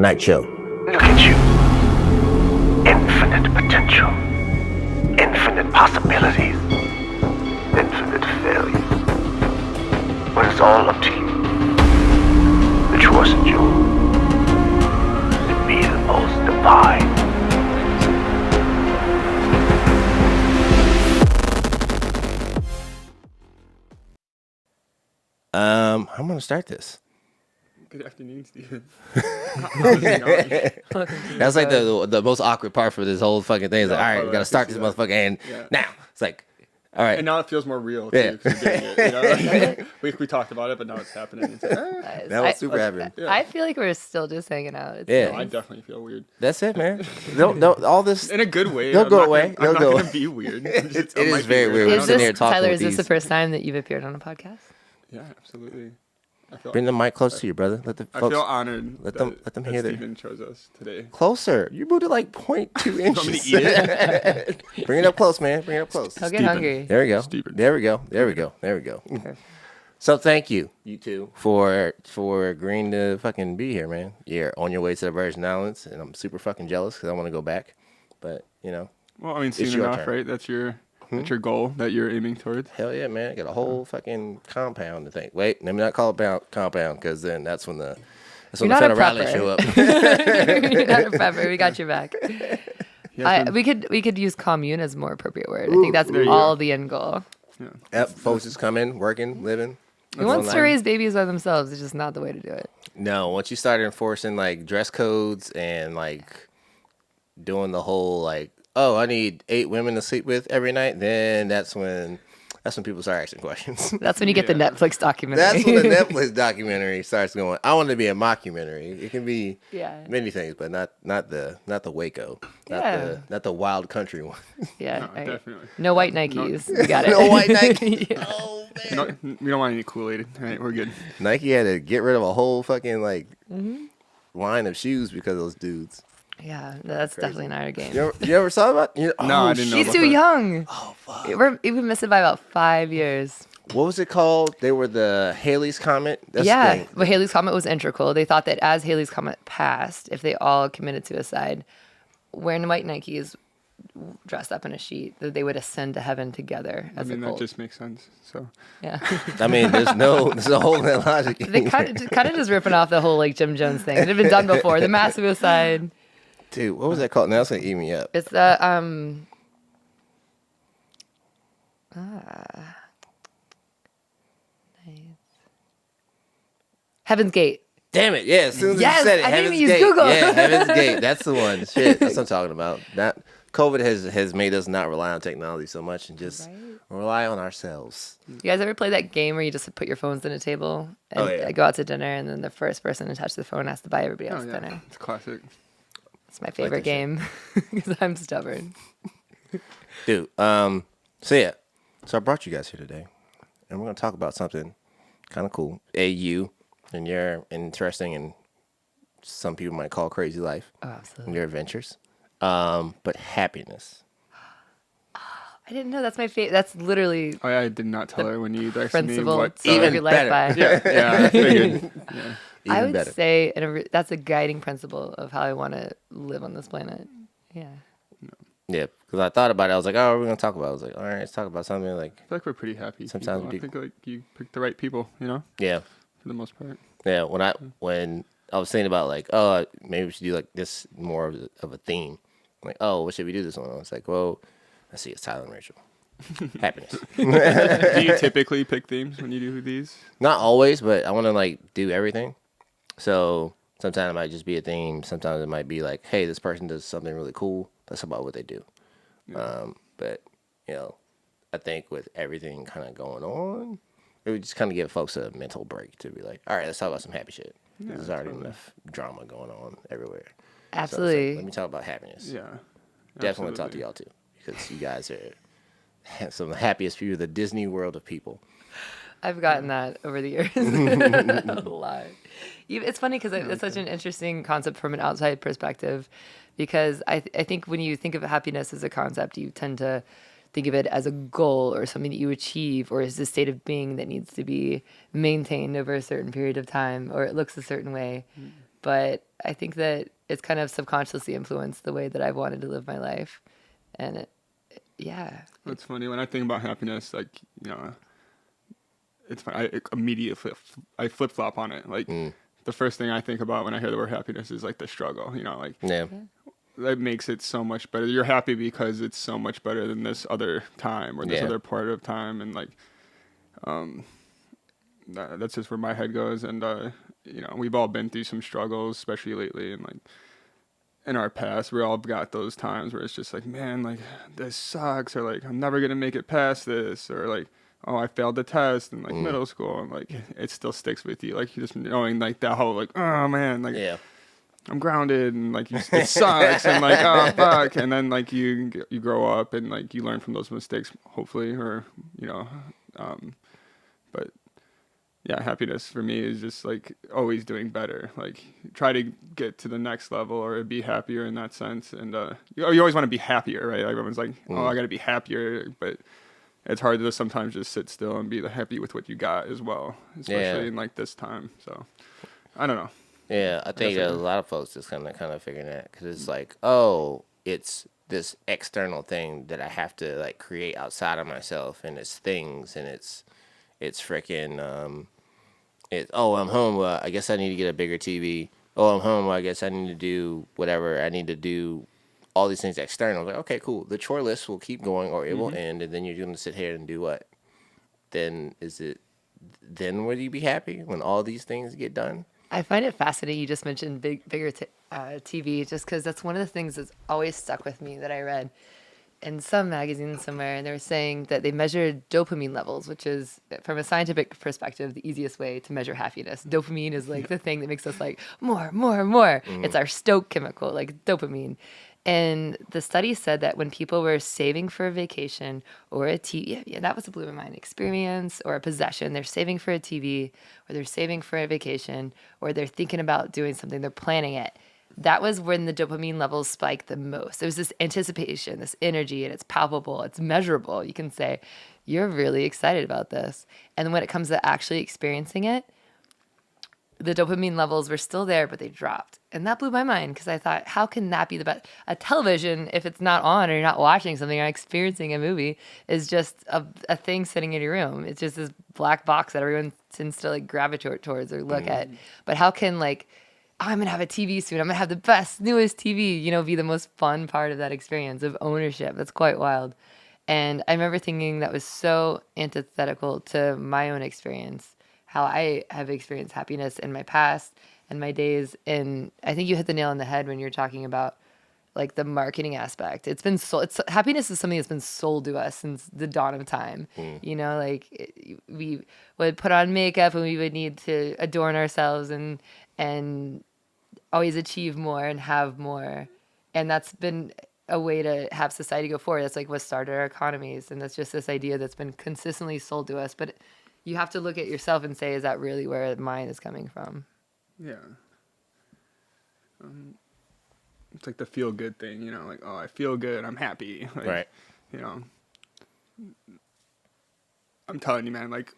Night show. Look at you. Infinite potential. Infinite possibilities. Infinite failures. But it's all up to you. The choice is yours. To be the most divine. I'm gonna start this. Good afternoon, Steven. That's like the most awkward part for this whole fucking thing. It's like, all right, we gotta start this motherfucker, and now it's like, all right. And now it feels more real too. 'Cause you're doing it, you know? we talked about it, but now it's happening. It's like, That was super happening. Yeah. I feel like we're still just hanging out. It's Yeah. no, I definitely feel weird. That's it, man. Don't all this. In a good way. They'll I'm go not away. Gonna, I'm They'll not go gonna be weird. It is very weird. We're Is sitting here this, talking Tyler, with is this the these. first time that you've appeared on a podcast? Yeah, absolutely. Bring the mic close to you, brother. Let the I folks feel honored. let them hear that. Steven chose us today. Closer. You moved it like 0.2 Want me inches. to eat it? Bring it up close, man. Bring it up close. I'll get Steven. hungry. There we go. Steven. There we go. There we go. There we go. So thank you two, for agreeing to fucking be here, man. You're on your way to the Virgin Islands, and I'm super fucking jealous because I want to go back. But you know, Well, I mean, soon your enough, turn. right? That's your goal that you're aiming towards. hell yeah, man. I got a whole fucking compound to think. Wait, let me not call it compound because then that's when the You're not a federales prepper. show up. You're not a prepper. We got your back. We could use commune as a more appropriate word. I think that's there you all go. the end goal. Yep, folks is coming, working, living. Who wants to raise babies by themselves? It's just not the way to do it. No, once you start enforcing like dress codes and like doing the whole like, oh, I need 8 women to sleep with every night, then that's when people start asking questions. That's when you get the Netflix documentary. That's when the Netflix documentary starts going. I want it to be a mockumentary. It can be many things, but not the Waco, not the wild country one. Yeah, No, right. definitely. No white Nikes. You got it. No white Nike. Yeah. Oh We man. don't want any Kool-Aid. All right, we're good. Nike had to get rid of a whole fucking like line of shoes because of those dudes. Yeah, that's definitely not our game. You ever saw about? No, I didn't know. She's about too that. young. Oh fuck. We've been missing by about 5 years. What was it called? They were the Halley's Comet. That's the Yeah, thing. but Halley's Comet was integral. They thought that as Halley's Comet passed, if they all committed suicide, wearing white Nikes, dressed up in a sheet, that they would ascend to heaven together I as mean, a that cult. just makes sense. So Yeah, I mean, there's a whole lot of logic. they kind of just ripping off the whole like Jim Jones thing. It had been done before. The mass suicide. Dude, what was that called? Now it's gonna eat me up. It's the nice. Heaven's Gate. Damn it! Yeah, as soon as Yes, you said it, I didn't Heaven's even use Gate. Google. Yeah, Heaven's Gate. That's the one. Shit, that's what I'm talking about. COVID has made us not rely on technology so much and just rely on ourselves. You guys ever play that game where you just put your phones on a table and Oh, yeah. go out to dinner, and then the first person to touch the phone has to buy everybody else dinner? it's classic. It's my favorite game because I'm stubborn. Dude, so yeah. So I brought you guys here today, and we're gonna talk about something kind of cool. You and your interesting and some people might call crazy life. Oh, And absolutely. your adventures. But happiness. I didn't know that's my favorite. That's literally Oh, yeah, I did not tell her when you asked me principle what. to live Even your life better. by. Yeah, I figured. Yeah. Even I would better. say that's a guiding principle of how I want to live on this planet. Yeah. Yeah, because I thought about it. I was like, oh, we're gonna talk about it. I was like, all right, let's talk about something like, I feel like we're pretty happy. Sometimes people. we I think like you picked the right people, you know, yeah. for the most part. Yeah, when I was thinking about like, oh, maybe we should do like this more of a theme. Like, oh, what should we do this one? I was like, well, let's see, it's Tyler and Rachel. Happiness. Do you typically pick themes when you do these? Not always, but I want to like do everything. So sometimes it might just be a theme. Sometimes it might be like, hey, this person does something really cool. Let's talk about what they do. But you know, I think with everything kind of going on, it would just kind of give folks a mental break to be like, all right, let's talk about some happy shit. There's already enough drama going on everywhere. So it's like, Absolutely. let me talk about happiness. Yeah. Definitely want to talk to y'all too, because you guys are some of the happiest people, the Disney world of people. I've gotten that over the years. A lot. It's funny because it's such an interesting concept from an outside perspective, because I think when you think of happiness as a concept, you tend to think of it as a goal or something that you achieve, or as a state of being that needs to be maintained over a certain period of time, or it looks a certain way. But I think that it's kind of subconsciously influenced the way that I've wanted to live my life. And yeah. That's funny. When I think about happiness, like, it's funny. I flip flop on it. Like, the first thing I think about when I hear the word happiness is like the struggle, like, Yeah. that makes it so much better. You're happy because it's so much better than this other time or this other part of time. And like, that's just where my head goes. And, we've all been through some struggles, especially lately. And like, in our past, we all got those times where it's just like, man, like, this sucks, or like, I'm never gonna make it past this, or like, oh, I failed the test in like middle school, and like, it still sticks with you, like, just knowing like that whole like, oh man, like, I'm grounded, and like, it sucks, and like, oh fuck, and then like you grow up and like you learn from those mistakes, hopefully, or but yeah, happiness for me is just like always doing better. Like, try to get to the next level or be happier in that sense. And you always want to be happier, right? Everyone's like, oh, I got to be happier, but it's hard to sometimes just sit still and be happy with what you got as well, especially in like this time. So I don't know. Yeah, I think a lot of folks just kind of figuring that, because it's like, oh, it's this external thing that I have to like create outside of myself, and it's things, and it's freaking, I'm home, well, I guess I need to get a bigger TV. Oh, I'm home, well, I guess I need to do whatever. I need to do all these things external. Like, okay, cool. The chore list will keep going, or it will end, and then you're going to sit here and do what? Then will you be happy when all these things get done? I find it fascinating. You just mentioned bigger TV, just because that's one of the things that's always stuck with me that I read in some magazine somewhere, and they were saying that they measured dopamine levels, which is, from a scientific perspective, the easiest way to measure happiness. Dopamine is like the thing that makes us like more. It's our stoke chemical, like dopamine. And the study said that when people were saving for a vacation or a TV, that was a blew my mind, experience or a possession, they're saving for a TV, or they're saving for a vacation, or they're thinking about doing something, they're planning it. That was when the dopamine levels spiked the most. There was this anticipation, this energy, and it's palpable, it's measurable. You can say, you're really excited about this. And then when it comes to actually experiencing it, the dopamine levels were still there, but they dropped. And that blew my mind, because I thought, how can that be the best? A television, if it's not on or you're not watching something or experiencing a movie, is just a thing sitting in your room. It's just this black box that everyone tends to like gravitate towards or look at. But how can like, oh, I'm going to have a TV soon, I'm going to have the best, newest TV, be the most fun part of that experience of ownership? That's quite wild. And I remember thinking that was so antithetical to my own experience, how I have experienced happiness in my past and my days. And I think you hit the nail on the head when you're talking about like the marketing aspect. It's been sold. Happiness is something that's been sold to us since the dawn of time. We would put on makeup and we would need to adorn ourselves and always achieve more and have more. And that's been a way to have society go forward. That's like what started our economies. And that's just this idea that's been consistently sold to us. But you have to look at yourself and say, is that really where mine is coming from? Yeah. It's like the feel good thing, like, oh, I feel good, I'm happy. Like, right. I'm telling you, man, like,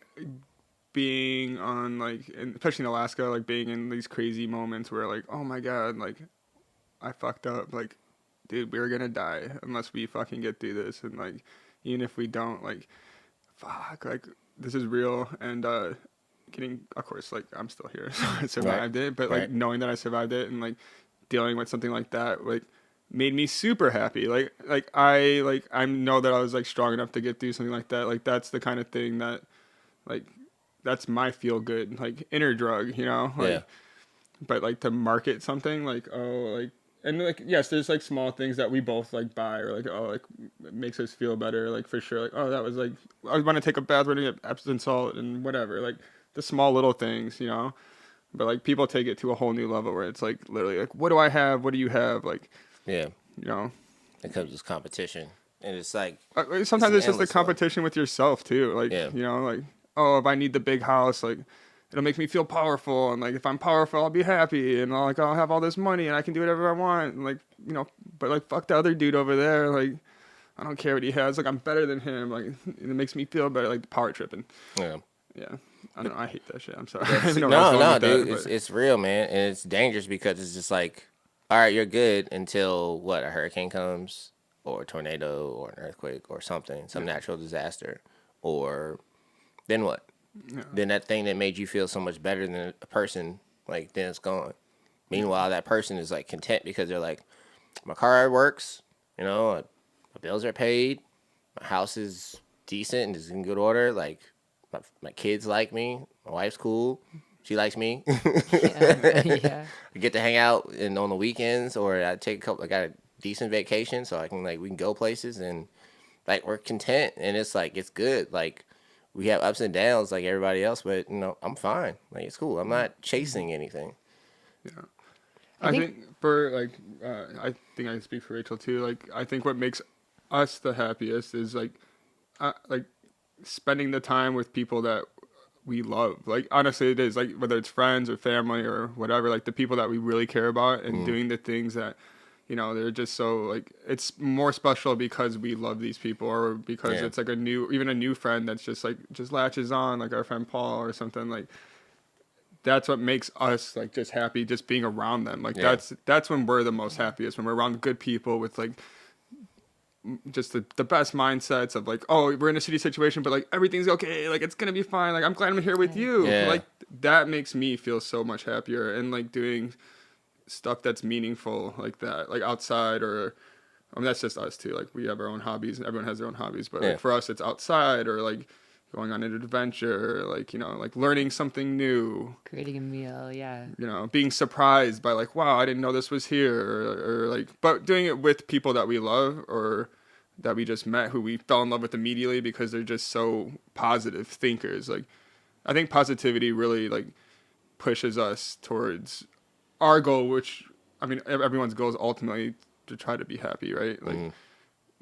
being on, like, especially in Alaska, like, being in these crazy moments where, like, oh my God, like, I fucked up. Like, dude, we're gonna die unless we fucking get through this. And, like, even if we don't, like, fuck, like, this is real. And, of course, like, I'm still here, so I survived it. But, like, knowing that I survived it and, like, dealing with something like that, like, made me super happy. I know that I was, like, strong enough to get through something like that. Like, that's the kind of thing that, like, that's my feel good, like, inner drug, Like, but, like, to market something, like, oh, like, and, like, yes, there's, like, small things that we both, like, buy, or, like, oh, like, it makes us feel better, like, for sure, like, oh, that was, like, I want to take a bath, we're gonna get Epsom salt, and whatever, like, the small little things, but, like, people take it to a whole new level where it's, like, literally, like, what do I have, what do you have, like, it comes with competition, and it's, like, sometimes it's just the competition with yourself, too, like, like, oh, if I need the big house, like, it'll make me feel powerful, and, like, if I'm powerful, I'll be happy, and I'll have all this money, and I can do whatever I want, and, like, but, like, fuck the other dude over there, like, I don't care what he has, like, I'm better than him, like, it makes me feel better, like, power tripping. Yeah. I don't know. I hate that shit. I'm sorry. I don't even know where I was No, going no, with dude, that, it's but- it's real, man, and it's dangerous because it's just like, all right, you're good until what, a hurricane comes, or a tornado, or an earthquake, or something, some natural disaster, or then what? Then that thing that made you feel so much better than a person, like, then it's gone. Meanwhile, that person is like content because they're like, my car works, my bills are paid, my house is decent and is in good order, like my kids like me, my wife's cool, she likes me. Yeah. I get to hang out and on the weekends, or I got a decent vacation, so I can we can go places, and like we're content, and it's like it's good. Like we have ups and downs like everybody else, but I'm fine. Like it's cool. I'm not chasing anything. Yeah. I I think- think for I think I can speak for Rachel too. Like, I think what makes us the happiest is like spending the time with people that we love. Like, honestly, it is like whether it's friends or family or whatever. Like the people that we really care about and doing the things that they're just so like it's more special because we love these people or because Yeah. it's like a new friend that's just latches on, like our friend Paul or something like. That's what makes us like just happy just being around them. Like Yeah. that's when we're the most happiest, when we're around good people with like just the best mindsets of like, oh, we're in a shitty situation, but like everything's okay, like it's gonna be fine, like I'm glad I'm here with you. Yeah. Like that makes me feel so much happier, and like doing stuff that's meaningful like that, like outside or that's just us too. Like we have our own hobbies, and everyone has their own hobbies, but Yeah. like for us it's outside or like going on an adventure, like like learning something new, Creating a meal, yeah. being surprised by like, wow, I didn't know this was here, or like, but doing it with people that we love or that we just met who we fell in love with immediately because they're just so positive thinkers. Like I think positivity really like pushes us towards our goal, which I mean everyone's goal is ultimately to try to be happy, right? Like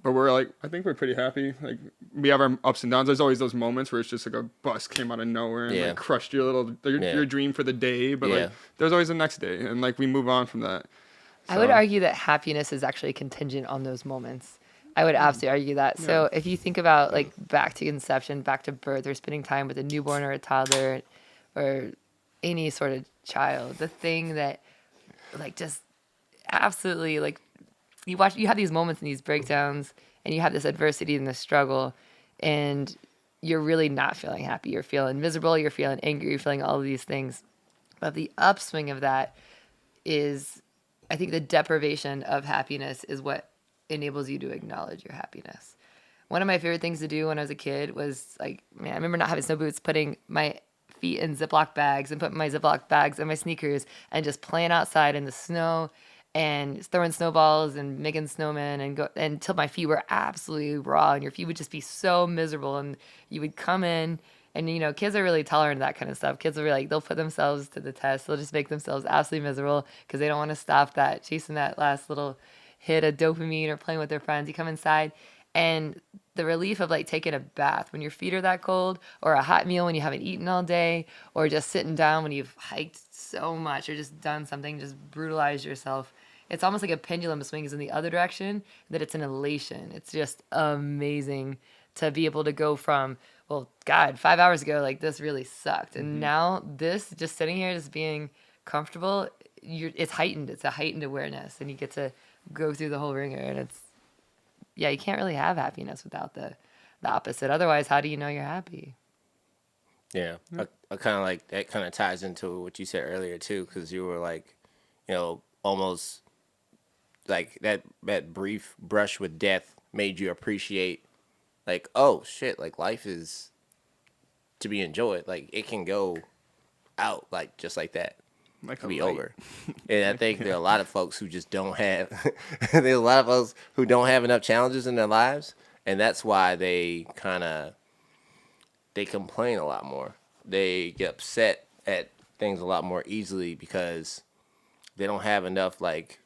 but we're like, I think we're pretty happy. Like we have our ups and downs. There's always those moments where it's just like a bus came out of nowhere and like crushed your dream for the day. But like there's always the next day, and like we move on from that. I would argue that happiness is actually contingent on those moments. I would absolutely argue that. So if you think about like back to conception, back to birth, or spending time with a newborn or a toddler or any sort of child, the thing that like just absolutely like you have these moments and these breakdowns and you have this adversity and this struggle and you're really not feeling happy. You're feeling miserable, you're feeling angry, you're feeling all of these things. But the upswing of that is, I think the deprivation of happiness is what enables you to acknowledge your happiness. One of my favorite things to do when I was a kid was like, man, I remember not having snow boots, putting my feet in Ziploc bags and putting my Ziploc bags in my sneakers and just playing outside in the snow and throwing snowballs and making snowmen and go until my feet were absolutely raw and your feet would just be so miserable and you would come in and kids are really tolerant of that kind of stuff. Kids will be like, they'll put themselves to the test. They'll just make themselves absolutely miserable because they don't want to stop chasing that last little hit of dopamine or playing with their friends. You come inside and the relief of like taking a bath when your feet are that cold, or a hot meal when you haven't eaten all day, or just sitting down when you've hiked so much or just done something, just brutalized yourself. It's almost like a pendulum swings in the other direction, that it's an elation. It's just amazing to be able to go from, well, God, 5 hours ago, like this really sucked. And now this, just sitting here, just being comfortable, it's heightened. It's a heightened awareness. And you get to go through the whole ringer. And you can't really have happiness without the opposite. Otherwise, how do you know you're happy? Yeah, I kind of like that. Kind of ties into what you said earlier too, because you were like, almost like that brief brush with death made you appreciate, like, oh shit, like life is to be enjoyed. Like it can go out like just like that. Like It can be over. And I think there are a lot of folks who just don't have. There's a lot of folks who don't have enough challenges in their lives, and that's why they complain a lot more. They get upset at things a lot more easily because they don't have enough like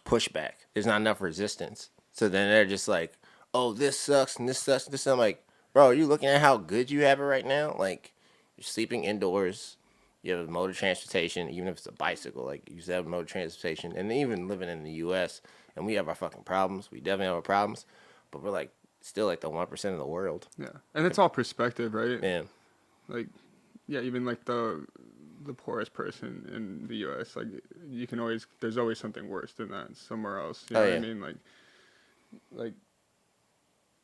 pushback. There's not enough resistance. So then they're just like, oh, this sucks and this sucks and this. I'm like, bro, are you looking at how good you have it right now? Like, you're sleeping indoors. You have motor transportation, even if it's a bicycle. Like, you have motor transportation. And even living in the U.S., and we have our fucking problems. We definitely have our problems. But we're, like, still, like, the 1% of the world. Yeah. And it's all perspective, right? Yeah. like, yeah, even like the poorest person in the U.S. Like, there's always something worse than that somewhere else. You know what I mean? Like.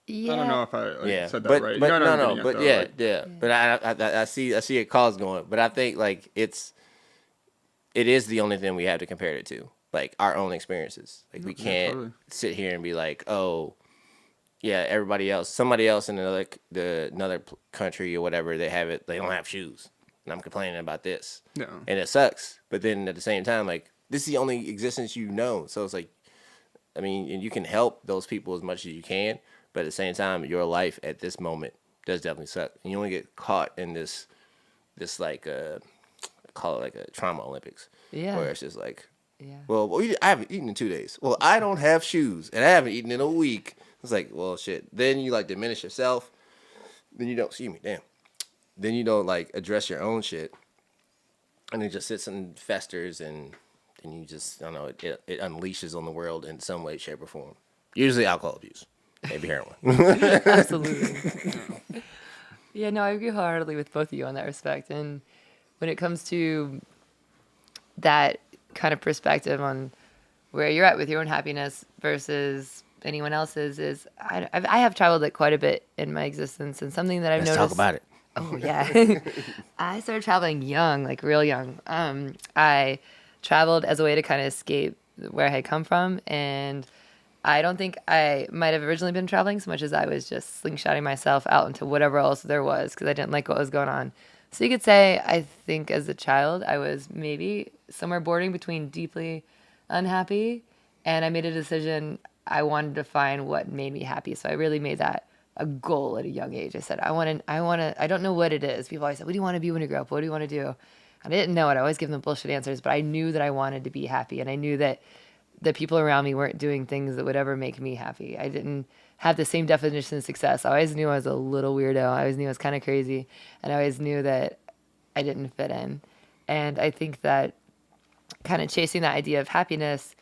Yeah. I don't know if I said that right. But you know what I'm no, getting but at, though, like, yeah. But I see a cause going. But I think like it is the only thing we have to compare it to, like our own experiences. Like we can't totally. sit here and be like, oh, yeah, somebody else in another country or whatever, they don't have shoes, and I'm complaining about this. No. And it sucks. But then at the same time, like this is the only existence you know. So it's like, I mean, and you can help those people as much as you can. But at the same time, your life at this moment does definitely suck. And you only get caught in this like, call it like a trauma Olympics. Yeah. Where it's just like, Yeah. well, I haven't eaten in 2 days. Well, I don't have shoes, and I haven't eaten in a week. It's like, well, shit. Then you like diminish yourself. Then you don't, Then you don't like address your own shit. And it just sits and festers, and then you just, I don't know, it unleashes on the world in some way, shape, or form. Usually alcohol abuse. Maybe heroin. Absolutely. Yeah, no, I agree wholeheartedly with both of you on that respect. And when it comes to that kind of perspective on where you're at with your own happiness versus anyone else's, is I have traveled like quite a bit in my existence, and something that I've Let's noticed. talk about it. Oh yeah, I started traveling young, like real young. I traveled as a way to kind of escape where I had come from, and I don't think I might have originally been traveling so much as I was just slingshotting myself out into whatever else there was because I didn't like what was going on. So you could say, I think as a child, I was maybe somewhere bordering between deeply unhappy, and I made a decision. I wanted to find what made me happy. So I really made that a goal at a young age. I said, I don't know what it is. People always say, what do you want to be when you grow up? What do you want to do? And I didn't know it. I always give them bullshit answers, but I knew that I wanted to be happy, and I knew that the people around me weren't doing things that would ever make me happy. I didn't have the same definition of success. I always knew I was a little weirdo. I always knew I was kind of crazy. And I always knew that I didn't fit in. And I think that kind of chasing that idea of happiness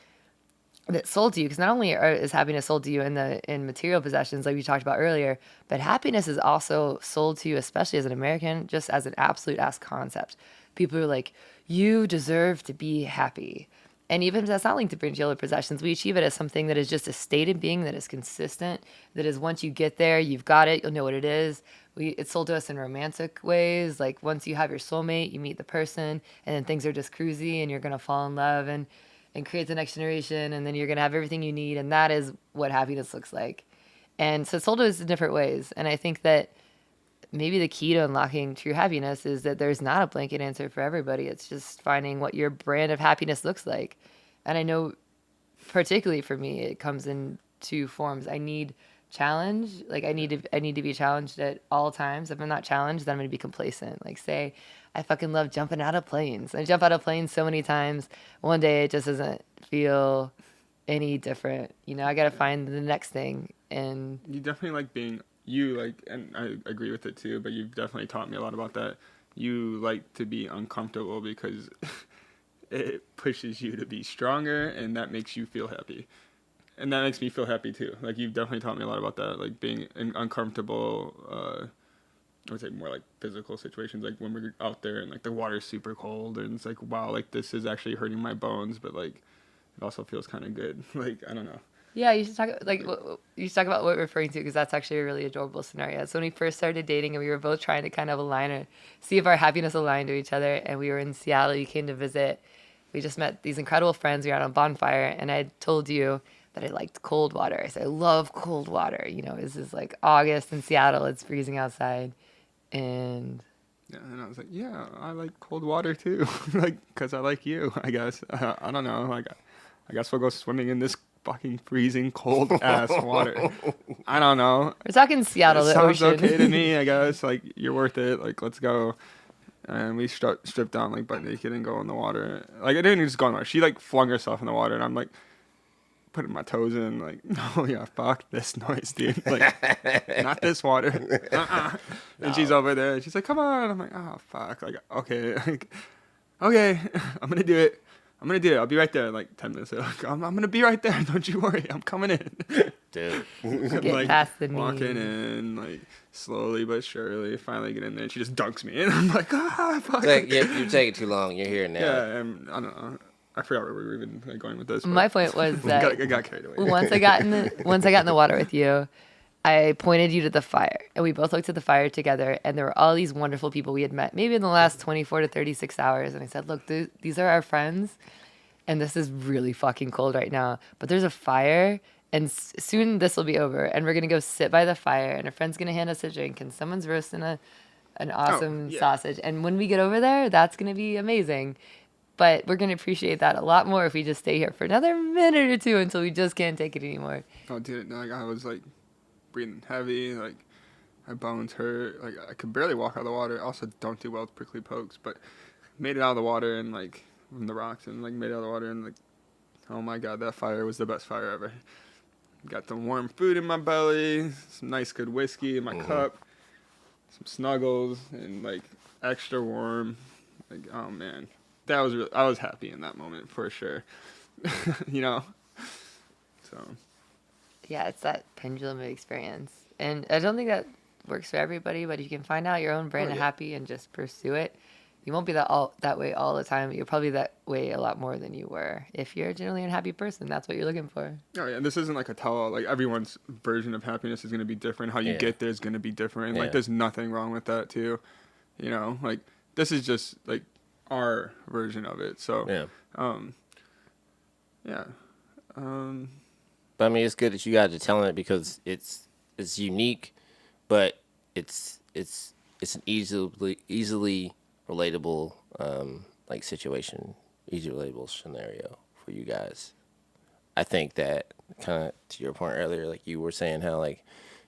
that's sold to you, because not only is happiness sold to you in material possessions like we talked about earlier, but happiness is also sold to you, especially as an American, just as an absolute ass concept. People are like, you deserve to be happy. And even if that's not linked to material possessions, we achieve it as something that is just a state of being that is consistent, that is once you get there, you've got it, you'll know what it is. It's sold to us in romantic ways. Like once you have your soulmate, you meet the person, and then things are just cruisy, and you're going to fall in love and create the next generation, and then you're going to have everything you need. And that is what happiness looks like. And so it's sold to us in different ways. And I think that maybe the key to unlocking true happiness is that there's not a blanket answer for everybody. It's just finding what your brand of happiness looks like. And I know particularly for me, it comes in two forms. I need challenge. Like I need to be challenged at all times. If I'm not challenged, then I'm going to be complacent. Like say I fucking love jumping out of planes. I jump out of planes so many times. One day it just doesn't feel any different. You know, I got to find the next thing. And you definitely like being you, like, and I agree with it too, but you've definitely taught me a lot about that. You like to be uncomfortable because it pushes you to be stronger, and that makes you feel happy. And that makes me feel happy too. Like, you've definitely taught me a lot about that, like being in uncomfortable, I would say more like physical situations, like when we're out there and like the water's super cold and it's like, wow, like this is actually hurting my bones, but like it also feels kind of good. Like, I don't know. Yeah, you should talk about what we're referring to, because that's actually a really adorable scenario. So when we first started dating, and we were both trying to kind of align or see if our happiness aligned to each other, and we were in Seattle, you came to visit. We just met these incredible friends. We were out on a bonfire, and I told you that I liked cold water. I said, I love cold water. You know, this is like August in Seattle. It's freezing outside. And yeah, and I was like, yeah, I like cold water too. Like, because I like you, I guess. I don't know. Like, I guess we'll go swimming in this fucking freezing cold ass water. I don't know. We're talking Seattle, the sounds ocean. okay to me, I guess. Like, you're worth it. Like, let's go. And we stripped down like butt naked and go in the water. Like, I didn't even just go in the water. She like flung herself in the water, and I'm like putting my toes in. Like, no, yeah, fuck this noise, dude. Like, not this water. No. And she's over there. She's like, come on. I'm like, oh fuck. Like, okay, like, okay, I'm gonna do it. I'm gonna do it. I'll be right there in like 10 minutes. Like, I'm gonna be right there. Don't you worry. I'm coming in. Dude. Get like past the walking knee. in, like slowly but surely, finally get in there. And she just dunks me in. I'm like, fuck. Like, you're taking too long. You're here now. Yeah, and I don't know. I forgot where we were even like, going with this. My point was that I got carried away. once I got in the water with you, I pointed you to the fire, and we both looked at the fire together, and there were all these wonderful people we had met maybe in the last 24 to 36 hours. And I said, look, these are our friends, and this is really fucking cold right now, but there's a fire, and soon this will be over, and we're going to go sit by the fire, and a friend's going to hand us a drink, and someone's roasting an awesome sausage. And when we get over there, that's going to be amazing. But we're going to appreciate that a lot more if we just stay here for another minute or two until we just can't take it anymore. Oh, dude, like I was like breathing heavy, like my bones hurt, like I could barely walk out of the water. I also don't do well with prickly pokes, but made it out of the water and like from the rocks and like made it out of the water and like, oh my god, that fire was the best fire ever. Got some warm food in my belly, some nice good whiskey in my cup, some snuggles and like extra warm. Like, oh man, that was really, I was happy in that moment for sure. You know, so. Yeah, it's that pendulum experience. And I don't think that works for everybody, but if you can find out your own brand of happy and just pursue it, you won't be that way all the time. You'll probably be that way a lot more than you were. If you're a generally unhappy person, that's what you're looking for. Oh yeah, this isn't like a tell-all. Like everyone's version of happiness is going to be different. How you get there is going to be different. Like there's nothing wrong with that too. You know, like this is just like our version of it. So But I mean, it's good that you guys are telling it because it's unique, but it's an easily relatable like situation, easy relatable scenario for you guys. I think that kind of to your point earlier, like you were saying how like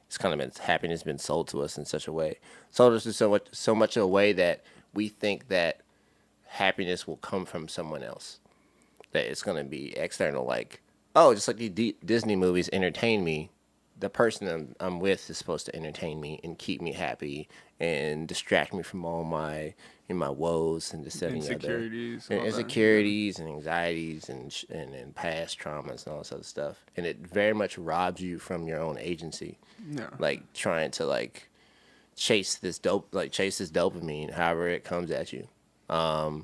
it's kind of been happiness been sold to us in such a way, sold us in so much a way that we think that happiness will come from someone else, that it's gonna be external, like. Oh, just like the Disney movies entertain me, the person I'm with is supposed to entertain me and keep me happy and distract me from all my woes and this and the other. Insecurities and anxieties and past traumas and all this other stuff. And it very much robs you from your own agency. Yeah. Like trying to like chase this dopamine, however it comes at you. I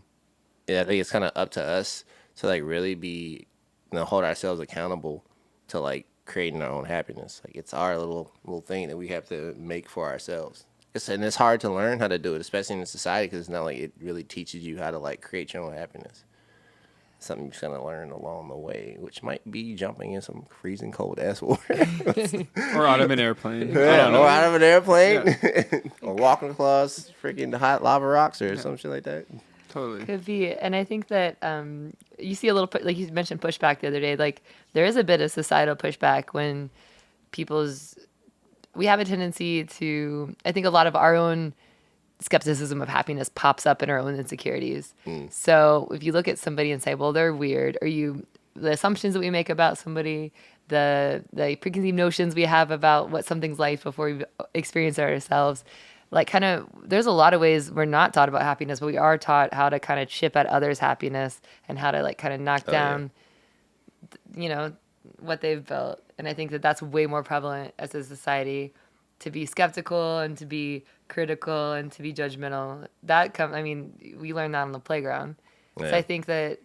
think it's kind of up to us to like really be. Hold ourselves accountable to like creating our own happiness. Like it's our little thing that we have to make for ourselves. And it's hard to learn how to do it, especially in society, because it's not like it really teaches you how to like create your own happiness. It's something you're just gonna learn along the way, which might be jumping in some freezing cold ass water, or out of an airplane, or out of an airplane, or walking across freaking hot lava rocks or some shit like that. Totally. Could be. And I think that you see a little, like you mentioned pushback the other day, like there is a bit of societal pushback when we have a tendency to, I think a lot of our own skepticism of happiness pops up in our own insecurities. So if you look at somebody and say, well, they're weird, or the assumptions that we make about somebody, the preconceived notions we have about what something's like before we experience it ourselves, like kind of, there's a lot of ways we're not taught about happiness, but we are taught how to kind of chip at others' happiness and how to like kind of knock down, what they've built. And I think that that's way more prevalent as a society, to be skeptical and to be critical and to be judgmental. We learn that on the playground. Yeah. So I think that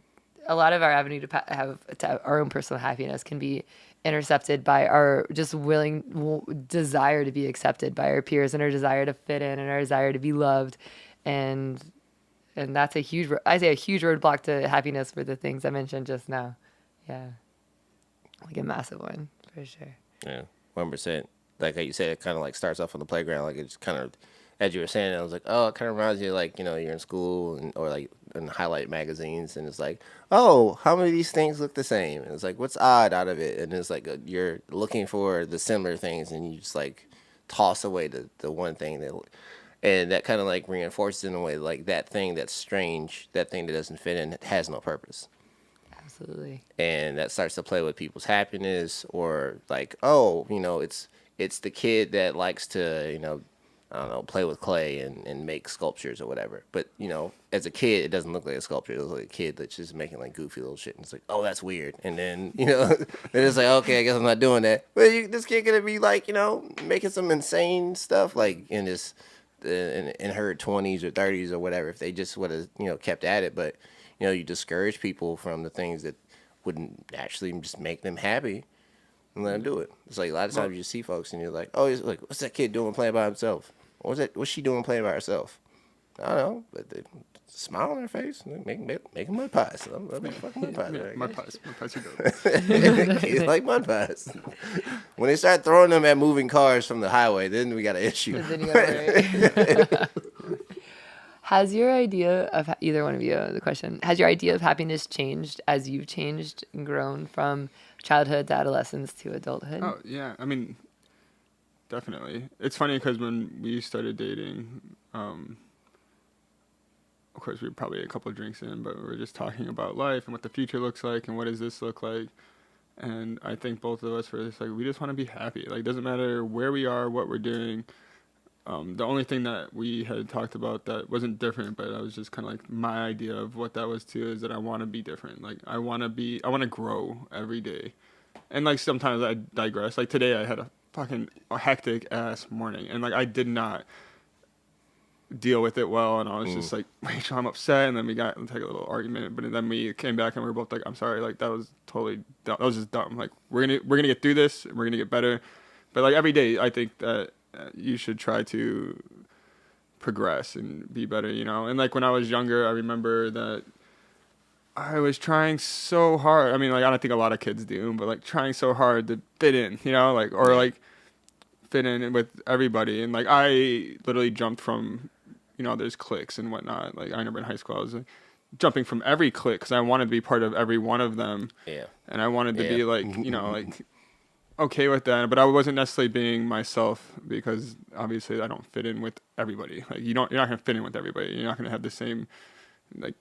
a lot of our avenue to have our own personal happiness can be intercepted by our just desire to be accepted by our peers and our desire to fit in and our desire to be loved, and that's a huge roadblock to happiness for the things I mentioned just now. Yeah, like a massive one for sure. Yeah, 100%. Like how you said, it kind of like starts off on the playground. Like it's kind of, as you were saying, I was like, oh, it kind of reminds you like you're in school or like in highlight magazines, and it's like, oh, how many of these things look the same? And it's like, what's odd out of it? And it's like you're looking for the similar things, and you just like toss away the one thing and that kind of like reinforces in a way like that thing that's strange, that thing that doesn't fit in, has no purpose. Absolutely. And that starts to play with people's happiness, or like, oh, it's the kid that likes to I don't know, play with clay and make sculptures or whatever. But, you know, as a kid, it doesn't look like a sculpture. It looks like a kid that's just making like goofy little shit. And it's like, oh, that's weird. And then, you know, then it's like, okay, I guess I'm not doing that. But this kid gonna be like, you know, making some insane stuff like in this, in her 20s or 30s or whatever, if they just would have, you know, kept at it. But, you know, you discourage people from the things that wouldn't actually just make them happy. And let him do it. It's like a lot of times you see folks and you're like, oh, he's like, what's that kid doing playing by himself? What's she doing playing by herself? I don't know, but the smile on her face, make mud pies. I'll make fucking mud pies. Yeah, mud pies are dope. Kids like mud pies. When they start throwing them at moving cars from the highway, then we got an issue. Has your idea of either one of you, the question, has your idea of happiness changed as you've changed and grown from childhood to adolescence to adulthood? Oh, yeah. I mean, definitely. It's funny because when we started dating, of course, we were probably a couple of drinks in, but we were just talking about life and what the future looks like and what does this look like. And I think both of us were just like, we just want to be happy. Like, it doesn't matter where we are, what we're doing. The only thing that we had talked about that wasn't different, but I was just kind of like, my idea of what that was too is that I want to be different. Like, I want to grow every day. And like, sometimes I digress. Like today I had a hectic ass morning and like, I did not deal with it well. And I was just like, Rachel, I'm upset. And then we got into like a little argument, but then we came back and we were both like, I'm sorry. Like that was totally dumb. That was just dumb. Like we're going to get through this and we're going to get better. But like every day I think that you should try to progress and be better, you know? And like when I was younger, I remember that I was trying so hard. I mean, like, I don't think a lot of kids do, but like trying so hard to fit in, you know, like, or like fit in with everybody. And like, I literally jumped from, you know, there's cliques and whatnot. Like I remember in high school, I was like jumping from every clique because I wanted to be part of every one of them. Yeah. And I wanted to be like, you know, like, okay with that, but I wasn't necessarily being myself because obviously I don't fit in with everybody. Like you're not gonna fit in with everybody. You're not gonna have the same, like,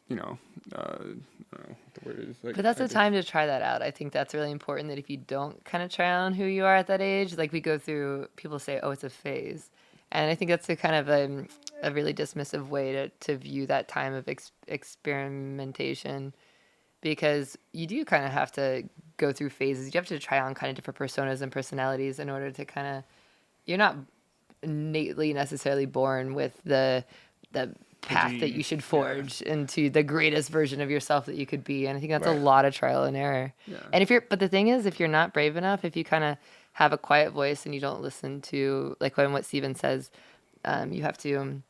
you know, I don't know what the word is. Like, but that's the time to try that out. I think that's really important that if you don't kind of try on who you are at that age, like we go through, people say, oh, it's a phase. And I think that's a kind of a really dismissive way to view that time of experimentation. Because you do kind of have to go through phases. You have to try on kind of different personas and personalities in order to kind of, you're not innately necessarily born with the path that you should forge into the greatest version of yourself that you could be. And I think that's a lot of trial and error. Yeah. And but the thing is, if you're not brave enough, if you kind of have a quiet voice and you don't listen to, like what Steven says, you have to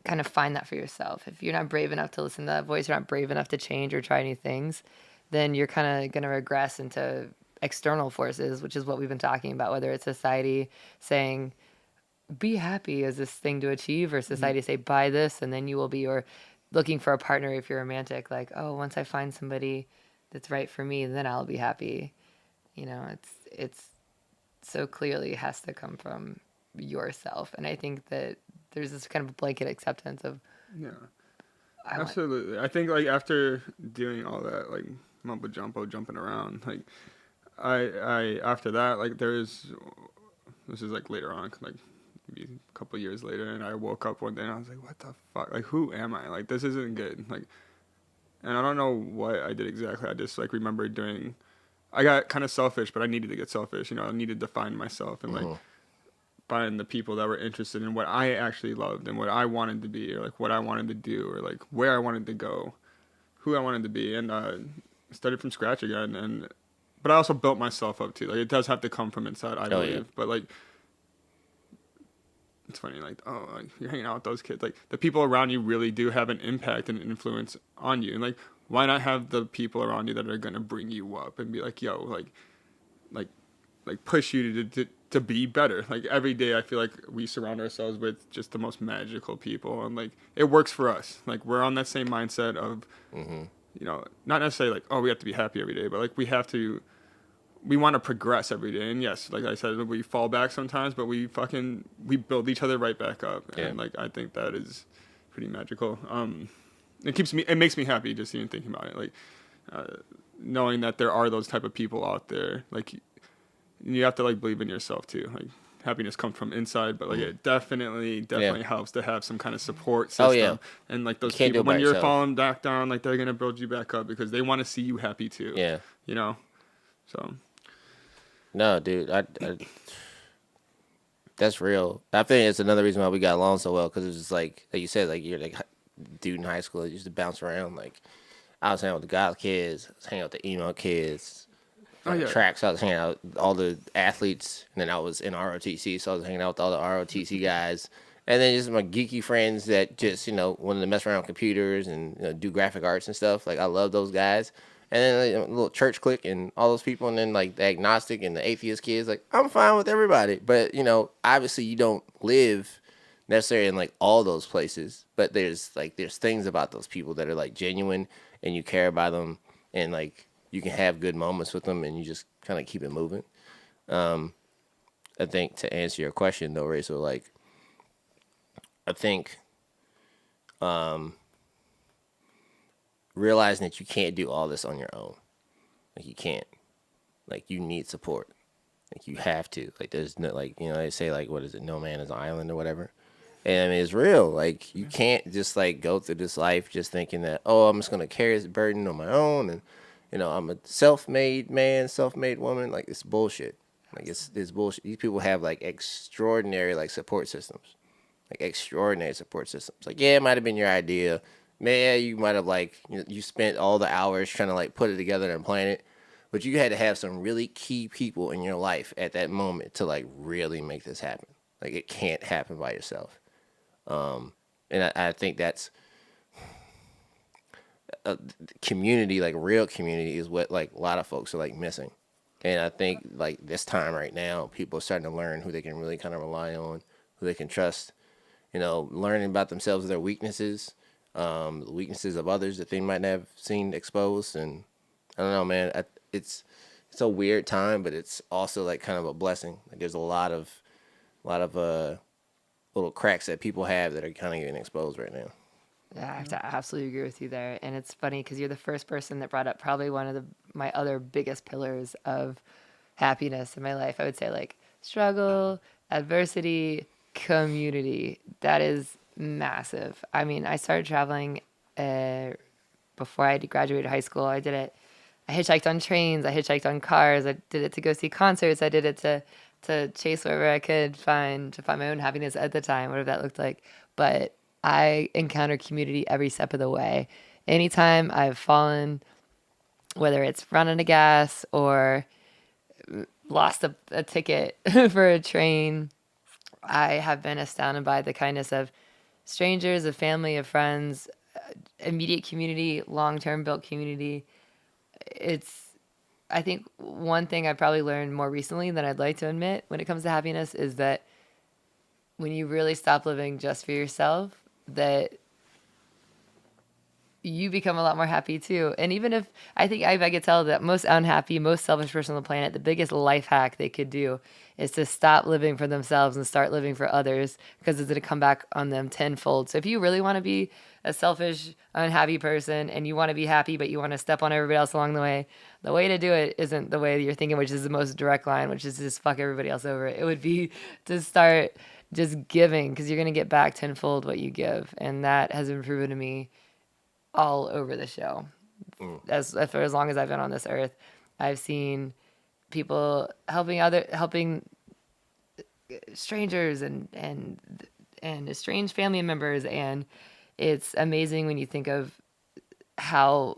kind of find that for yourself. If you're not brave enough to listen to that voice, you're not brave enough to change or try new things, then you're kind of going to regress into external forces, which is what we've been talking about, whether it's society saying, be happy as this thing to achieve, or society say, buy this and then you will be, or looking for a partner if you're romantic, like, oh, once I find somebody that's right for me, then I'll be happy. You know, it's so clearly has to come from yourself. And I think that there's this kind of blanket acceptance of, absolutely. I think like after doing all that, like mumbo jumbo, jumping around, like I after that, like this is like later on, like maybe a couple of years later, and I woke up one day and I was like, what the fuck? Like, who am I? Like, this isn't good. Like, and I don't know what I did exactly. I just like remember I got kind of selfish, but I needed to get selfish. You know, I needed to find myself and like find the people that were interested in what I actually loved and what I wanted to be, or like what I wanted to do, or like where I wanted to go, who I wanted to be, and started from scratch again. But I also built myself up too. Like, it does have to come from inside, I believe. Yeah. But like, it's funny, like, oh, like, you're hanging out with those kids. Like, the people around you really do have an impact and an influence on you. And like, why not have the people around you that are gonna bring you up and be like, yo, like push you to be better. Like, every day I feel like we surround ourselves with just the most magical people, and like, it works for us. Like, we're on that same mindset of, you know, not necessarily like, oh, we have to be happy every day, but like, we want to progress every day. And yes, like I said, we fall back sometimes, but we build each other right back up. Yeah. And like, I think that is pretty magical. It makes me happy just even thinking about it. Like, knowing that there are those type of people out there. Like, you have to like believe in yourself too. Like, happiness comes from inside, but like it definitely helps to have some kind of support system. Oh, yeah. And like those can't do people, it by when you're yourself. falling back down, like they're gonna build you back up because they want to see you happy too. Yeah. You know. So. No, dude, I that's real. I think it's another reason why we got along so well, because it's just like you said, like you're like dude in high school, you used to bounce around. Like I was hanging out with the goth kids, I was hanging out with the emo kids. Oh, yeah. Tracks, I was hanging out with all the athletes, and then I was in ROTC, so I was hanging out with all the ROTC guys. And then just my geeky friends that just, wanted to mess around with computers and do graphic arts and stuff. Like, I love those guys. And then like, a little church clique and all those people. And then, like, the agnostic and the atheist kids. Like, I'm fine with everybody. But, obviously you don't live necessarily in, like, all those places. But there's things about those people that are, like, genuine, and you care about them. And, like, you can have good moments with them, and you just kind of keep it moving. I think to answer your question, though, Rachel, like, I think realizing that you can't do all this on your own. Like, you can't. Like, you need support. Like, you have to. Like, there's no, like, they say, like, what is it? No man is an island or whatever. And, I mean, it's real. Like, you can't just, like, go through this life just thinking that, oh, I'm just going to carry this burden on my own, and I'm a self-made man, self-made woman. Like, it's bullshit. Like, it's bullshit. These people have, like, extraordinary, like, support systems. Like, extraordinary support systems. Like, yeah, it might have been your idea. Man, you might have, like, you spent all the hours trying to, like, put it together and plan it. But you had to have some really key people in your life at that moment to, like, really make this happen. Like, it can't happen by yourself. And I think that's... community, like real community, is what like a lot of folks are like missing. And I think like this time right now, people are starting to learn who they can really kind of rely on, who they can trust, learning about themselves, their weaknesses, the weaknesses of others that they might have seen exposed. And I don't know, man, it's a weird time, but it's also like kind of a blessing. Like there's a lot of little cracks that people have that are kind of getting exposed right now. Yeah, I have to absolutely agree with you there. And it's funny because you're the first person that brought up probably one of my other biggest pillars of happiness in my life. I would say like struggle, adversity, community. That is massive. I mean, I started traveling before I graduated high school. I did it. I hitchhiked on trains. I hitchhiked on cars. I did it to go see concerts. I did it to chase wherever I could to find my own happiness at the time, whatever that looked like. But I encounter community every step of the way. Anytime I've fallen, whether it's running a gas or lost a ticket for a train, I have been astounded by the kindness of strangers, of family, of friends, immediate community, long-term built community. I think one thing I've probably learned more recently than I'd like to admit when it comes to happiness is that when you really stop living just for yourself, that you become a lot more happy too. And even if I could tell that most unhappy, most selfish person on the planet, the biggest life hack they could do is to stop living for themselves and start living for others, because it's going to come back on them tenfold. So if you really want to be a selfish, unhappy person and you want to be happy, but you want to step on everybody else along the way to do it isn't the way that you're thinking, which is the most direct line, which is just fuck everybody else over. It would be to start just giving, because you're going to get back tenfold what you give. And that has been proven to me all over the show. For as long as I've been on this earth, I've seen people helping strangers and estranged family members. And it's amazing when you think of how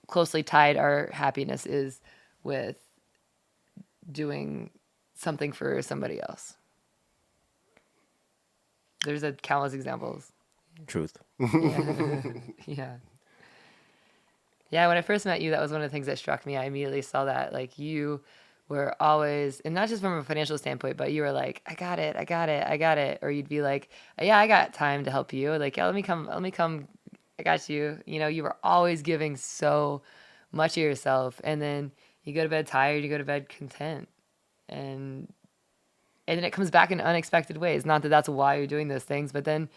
closely tied our happiness is with doing something for somebody else. There's countless examples. Truth. Yeah. Yeah, when I first met you, that was one of the things that struck me. I immediately saw that, like, you were always, and not just from a financial standpoint, but you were like, I got it. Or you'd be like, yeah, I got time to help you. Like, yeah, let me come, I got you. You were always giving so much of yourself. And then you go to bed tired, you go to bed content. And then it comes back in unexpected ways. Not that that's why you're doing those things, but then,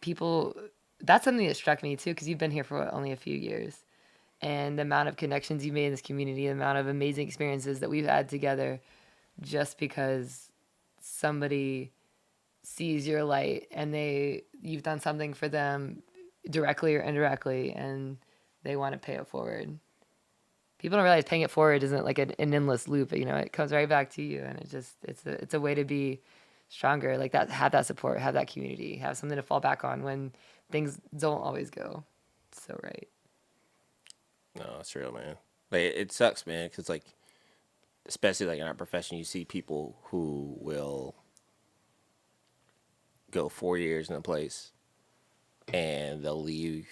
people, that's something that struck me too, because you've been here for only a few years. And the amount of connections you made in this community, the amount of amazing experiences that we've had together, just because somebody sees your light and you've done something for them directly or indirectly, and they want to pay it forward. People don't realize paying it forward isn't like an endless loop. It comes right back to you, and it's a way to be stronger. Like that, have that support, have that community, have something to fall back on when things don't always go so right. No, it's real, man. Like it sucks, man, because like, especially like in our profession, you see people who will go 4 years in a place, and they'll leave,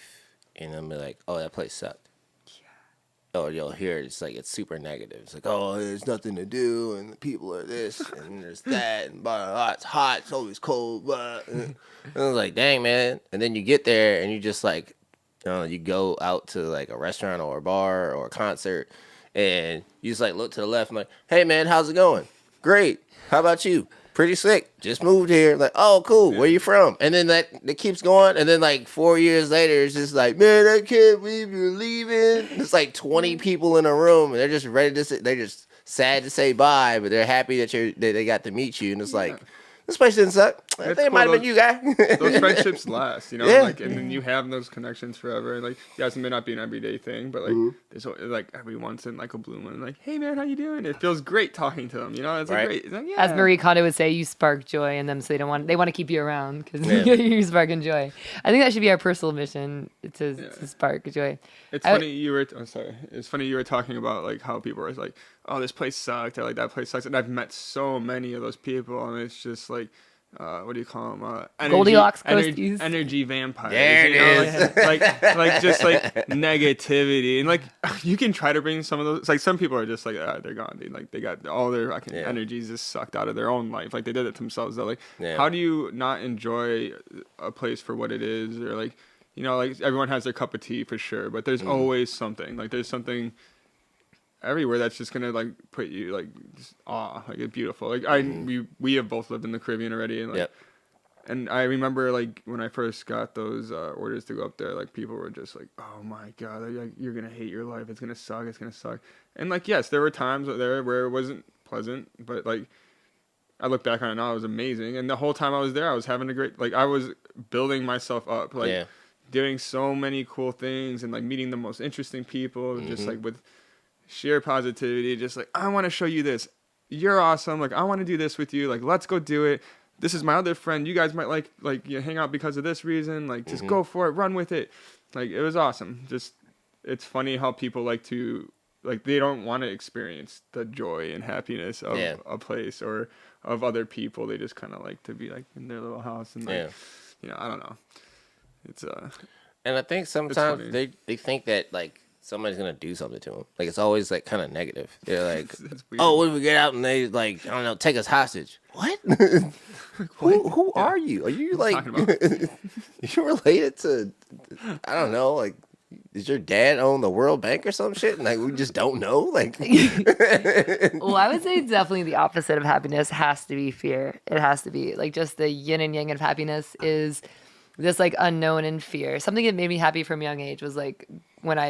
and they'll be like, "Oh, that place sucked." Yeah. Or you'll hear it's like it's super negative. It's like, "Oh, there's nothing to do, and the people are this, and there's that, and blah, blah, blah. It's hot, it's always cold." Blah. And I was like, "Dang, man!" And then you get there, and you just like, you go out to like a restaurant or a bar or a concert, and you just like look to the left and like, "Hey, man, how's it going?" "Great. How about you?" "Pretty sick. Just moved here." Like, "Oh, cool. Where you from?" And then that it keeps going. And then like 4 years later, it's just like, "Man, I can't believe you're leaving." It's like 20 people in a room, and they're just ready to they're just sad to say bye, but they're happy that they got to meet you. And it's like, this place didn't suck. I think it might have been you, guy. Those friendships last, Yeah. like, and then you have those connections forever. And like, yes, it may not be an everyday thing, but like, there's like every once in like a blue moon, like, "Hey, man, how you doing?" It feels great talking to them. It's like Right. great. It's like, yeah. As Marie Kondo would say, you spark joy in them, so they want to keep you around because you're sparking joy. I think that should be our personal mission to spark joy. It's funny you were. I'm sorry. It's funny you were talking about like how people are like, "Oh, this place sucked," or like, "That place sucks," and I've met so many of those people, and it's just like, what do you call them? Goldilocks ghosties. Energy vampires. There it is. Like just like negativity, and like you can try to bring some of those. Like some people are just like, they're gone. They got all their fucking energies just sucked out of their own life. Like they did it themselves. They're like, how do you not enjoy a place for what it is, or like, like everyone has their cup of tea for sure, but there's always something. Like there's something everywhere that's just gonna like put you like just like it's beautiful. Like we have both lived in the Caribbean already, and like and I remember like when I first got those orders to go up there, like people were just like, "Oh my god, like, you're gonna hate your life. It's gonna suck." And like, yes, there were times there where it wasn't pleasant, but like I look back on it now, it was amazing. And the whole time I was there, I was having a great, like I was building myself up, like doing so many cool things and like meeting the most interesting people, just like with sheer positivity, just like, "I want to show you this. You're awesome. Like, I want to do this with you. Like, let's go do it. This is my other friend. You guys might like hang out because of this reason. Like, just go for it. Run with it." Like, it was awesome. Just, it's funny how people like to, like, they don't want to experience the joy and happiness of a place or of other people. They just kind of like to be like in their little house and like, I don't know. It's and I think sometimes they think that like somebody's gonna do something to them. Like it's always like kind of negative. They're like, "Oh, what if we get out and they like, I don't know, take us hostage?" What? Who are you? Are you like you related to? I don't know. Like, does your dad own the World Bank or some shit? And like we just don't know. Like, well, I would say definitely the opposite of happiness has to be fear. It has to be like just the yin and yang of happiness is this like unknown and fear. Something that made me happy from a young age was like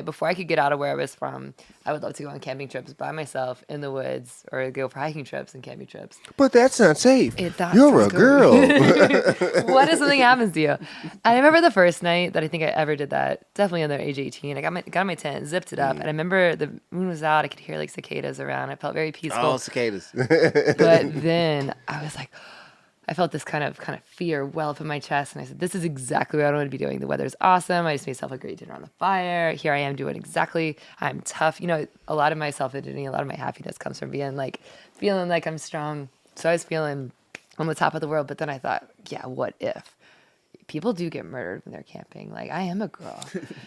before I could get out of where I was from, I would love to go on camping trips by myself in the woods or go for hiking trips and camping trips. But that's not safe. You're a girl. What if something happens to you? I remember the first night that I think I ever did that, definitely under age 18. I got my tent, zipped it up, and I remember the moon was out. I could hear like cicadas around. I felt very peaceful. Oh, cicadas. But then I was like, I felt this kind of fear well up in my chest, and I said, "This is exactly what I want to be doing. The weather's awesome. I just made myself a great dinner on the fire. Here I am doing exactly. I'm tough." A lot of my self-identity, a lot of my happiness comes from feeling like I'm strong. So I was feeling on the top of the world. But then I thought, yeah, what if people do get murdered when they're camping? Like, I am a girl.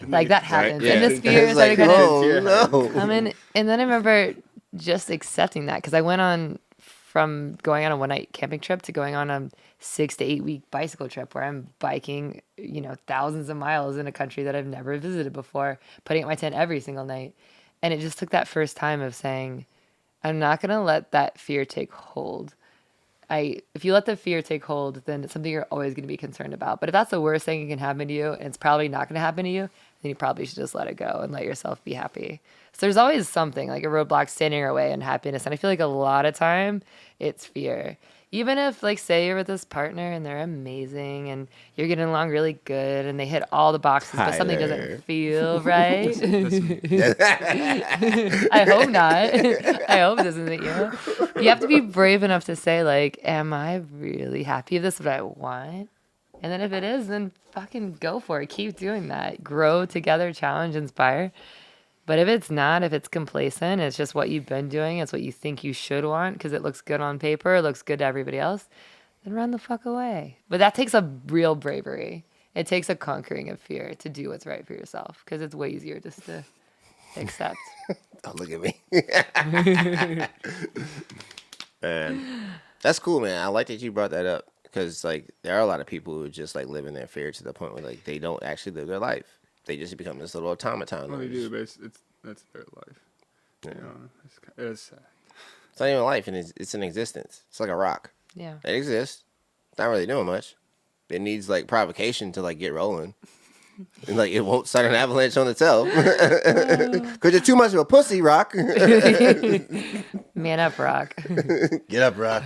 Like that happens. Right, yeah. And this fear started like, kind of no. coming. And then I remember just accepting that because I went on from going on a one-night camping trip to going on a 6 to 8 week bicycle trip where I'm biking, thousands of miles in a country that I've never visited before, putting up my tent every single night. And it just took that first time of saying, I'm not going to let that fear take hold. If you let the fear take hold, then it's something you're always going to be concerned about. But if that's the worst thing that can happen to you, and it's probably not going to happen to you, then you probably should just let it go and let yourself be happy. So there's always something like a roadblock standing in your way in happiness. And I feel like a lot of time it's fear. Even if, like, say you're with this partner and they're amazing and you're getting along really good and they hit all the boxes, but something Tyler. doesn't feel right. That's I hope not. I hope it isn't you. You have to be brave enough to say, like, am I really happy? If this is what I want? And then if it is, then fucking go for it. Keep doing that. Grow together, challenge, inspire. But if it's not, if it's complacent, it's just what you've been doing, it's what you think you should want because it looks good on paper, it looks good to everybody else, then run the fuck away. But that takes a real bravery. It takes a conquering of fear to do what's right for yourself because it's way easier just to accept. Don't look at me. Man, that's cool, man. I like that you brought that up because, like, there are a lot of people who just, like, live in their fear to the point where, like, they don't actually live their life. They just become this little automaton. what they do, but that's their life. Yeah. You know, it's sad. It's not even life, and it's an existence. It's like a rock. Yeah. It exists. It's not really doing much. It needs, like, provocation to, like, get rolling. And, like, it won't start an avalanche on itself. Because you're too much of a pussy, Rock. Man up, Rock. Get up, Rock.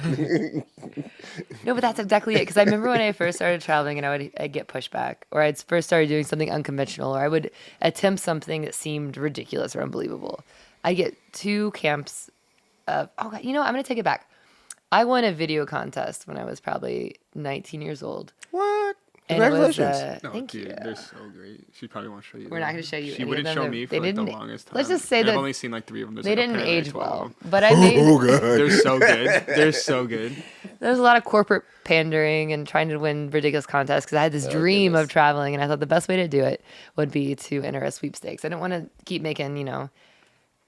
No, but that's exactly it. Because I remember when I first started traveling and I'd get pushback, or I'd first started doing something unconventional, or I would attempt something that seemed ridiculous or unbelievable. I get 2 camps of, oh, God, you know, I'm going to take it back. I won a video contest when I was probably 19 years old. What? And it was, Congratulations. No, thank dude, you. they're so great. She probably won't show you. We're not going to show you. She any wouldn't of them. show me for They like the didn't- longest time. Let's just say And that I've only seen like 3 of them. There's, they like, didn't apparently, like, age 12 of well. them. But I made. Oh, God. They're so good. They're so good. There was a lot of corporate pandering and trying to win ridiculous contests because I had this dream of traveling, and I thought the best way to do it would be to enter a sweepstakes. I didn't want to keep making, you know,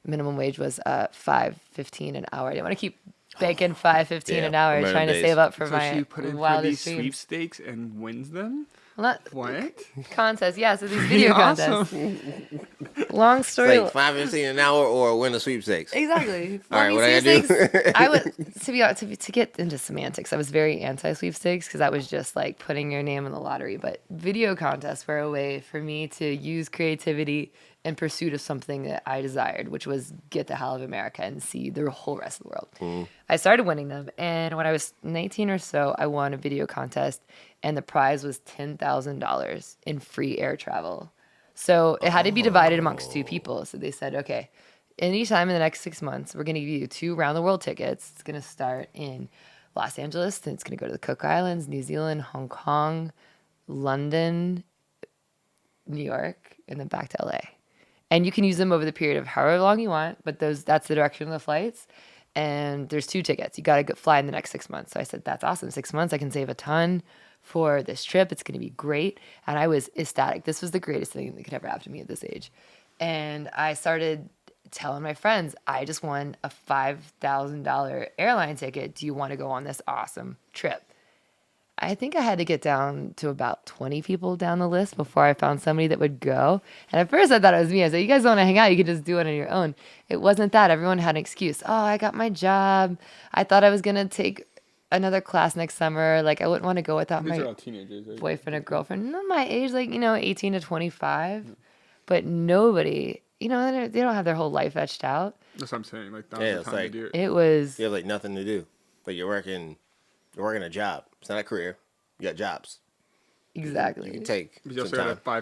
minimum wage was $5.15 an hour. I didn't want to keep making $5.15 Yeah, an hour remember trying to days. save up for So my she put in for these wildest dreams. sweepstakes and wins them. Well, not What? contests, yeah. So these video Awesome. contests. Long story. Like $5.15 an hour or win the sweepstakes. Exactly. All right, what I gotta do? Sweepstakes, I would, to be honest, to get into semantics, I was very anti-sweepstakes because that was just like putting your name in the lottery. But video contests were a way for me to use creativity in pursuit of something that I desired, which was get the hell out of America and see the whole rest of the world. I started winning them, and when I was 19 or so, I won a video contest, and the prize was $10,000 in free air travel. So it had to be divided amongst 2 people. So they said, okay, anytime in the next 6 months, we're going to give you 2 round-the-world tickets. It's going to start in Los Angeles, then it's going to go to the Cook Islands, New Zealand, Hong Kong, London, New York, and then back to LA. And you can use them over the period of however long you want, but that's the direction of the flights. And there's 2 tickets. You got to fly in the next 6 months. So I said, that's awesome. 6 months, I can save a ton for this trip. It's going to be great. And I was ecstatic. This was the greatest thing that could ever happen to me at this age. And I started telling my friends, I just won a $5,000 airline ticket. Do you want to go on this awesome trip? I think I had to get down to about 20 people down the list before I found somebody that would go. And at first I thought it was me. I said, you guys don't want to hang out. You can just do it on your own. It wasn't that. Everyone had an excuse. Oh, I got my job. I thought I was going to take another class next summer. Like, I wouldn't want to go without These are my all teenagers. Right? boyfriend or girlfriend. Not my age, like, 18 to 25. But nobody, they don't have their whole life etched out. That's what I'm saying. Like, that Yeah, was it's the time like- to do it. It was, You have like nothing to do. Like you're working a job. It's not a career. You got jobs. exactly. You can take You some also got a time.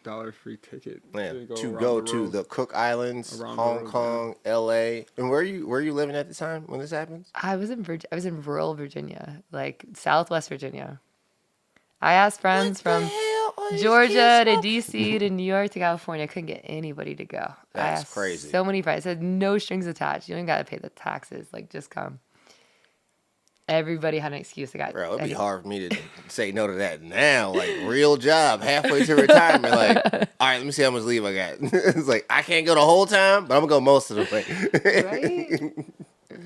$5,000 free ticket Yeah, to to around go the to world. the Cook Islands, Around the Hong world, Kong, L.A. And where are you living at the time when this happens? I was in rural Virginia, like Southwest Virginia. I asked friends from Georgia to DC to New York to California. I couldn't get anybody to go. I That's asked crazy. So many friends. I said no strings attached. You don't got to pay the taxes. Like, just come. Everybody had an excuse. Bro, it'd be hard for me to say no to that now. Like, real job, halfway to retirement. Like, all right, let me see how much leave I got. It's like, I can't go the whole time, but I'm going to go most of the way.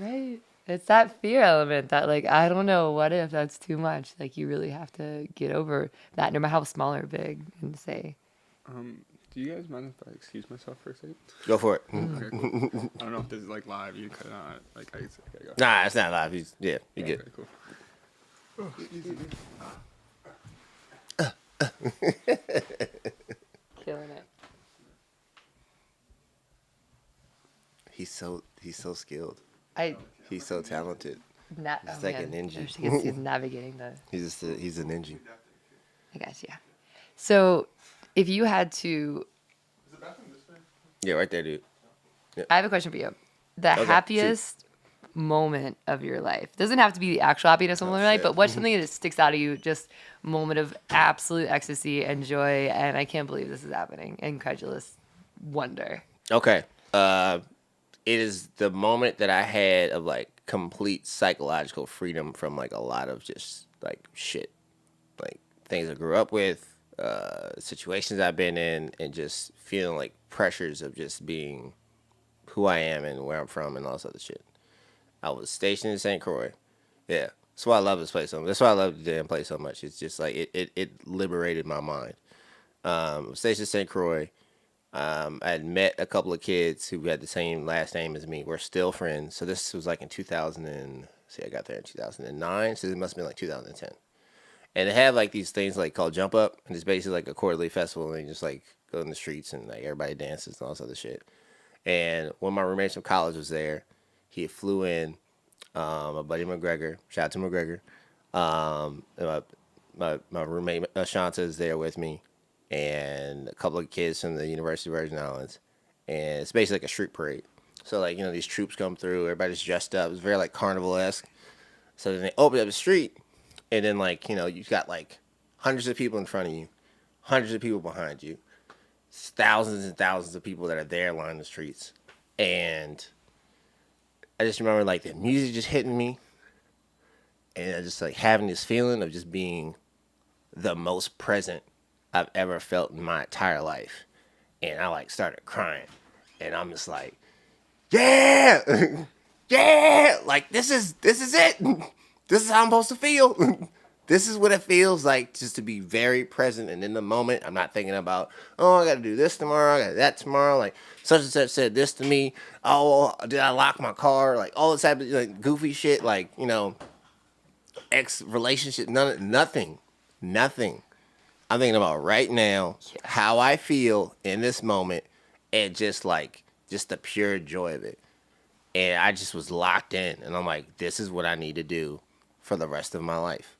Right. It's that fear element that, like, I don't know, what if that's too much? Like, you really have to get over that, no matter how small or big, and say, Do you guys mind if I excuse myself for a second? Go for it. Okay, cool. I don't know if this is like live. You cut it out. Like, I gotta go. Nah, it's not live. You good. Okay, cool. killing it. He's so skilled. I He's so talented. He's like a ninja. He's navigating the. He's a ninja. I guess, yeah. So, if you had to, Yeah, right there, dude. I have a question for you. The Okay, happiest moment of your life doesn't have to be the actual happiness moment of your life, shit. but what's something that sticks out of you? Just moment of absolute ecstasy and joy, and I can't believe this is happening. Incredulous wonder. Okay. It is the moment that I had of like complete psychological freedom from like a lot of just like shit, like things I grew up with, situations I've been in, and just feeling like pressures of just being who I am and where I'm from and all this other shit. I was stationed in St. Croix. Yeah. That's why I love this place so much. That's why I love the damn place so much. It's just like it liberated my mind. I was stationed in St. Croix. I had met a couple of kids who had the same last name as me. We're still friends. So this was like in 2000 and I got there in 2009. So it must have been like 2010. And they have like these things like called Jump Up, and it's basically like a quarterly festival, and you just like go in the streets and like everybody dances and all this other shit. And one of my roommates from college was there. He flew in. My buddy McGregor, shout out to McGregor. And my roommate Shanta is there with me, and a couple of kids from the University of Virgin Islands. And it's basically like a street parade. So like, you know, these troops come through, everybody's dressed up. It's very like carnival-esque. So then they open up the street, and then like, you know, you've got like hundreds of people in front of you, hundreds of people behind you, thousands and thousands of people that are there lining the streets. And I just remember like the music just hitting me, and I just like having this feeling of just being the most present I've ever felt in my entire life. And I like started crying, and I'm just like, yeah, yeah, like this is it. This is how I'm supposed to feel. This is what it feels like, just to be very present and in the moment. I'm not thinking about, oh, I got to do this tomorrow, I got that tomorrow. Like such and such said this to me. Oh, did I lock my car? Like all this type of like goofy shit. Like, you know, ex relationship. Nothing. I'm thinking about right now how I feel in this moment, and just the pure joy of it. And I just was locked in, and I'm like, this is what I need to do for the rest of my life.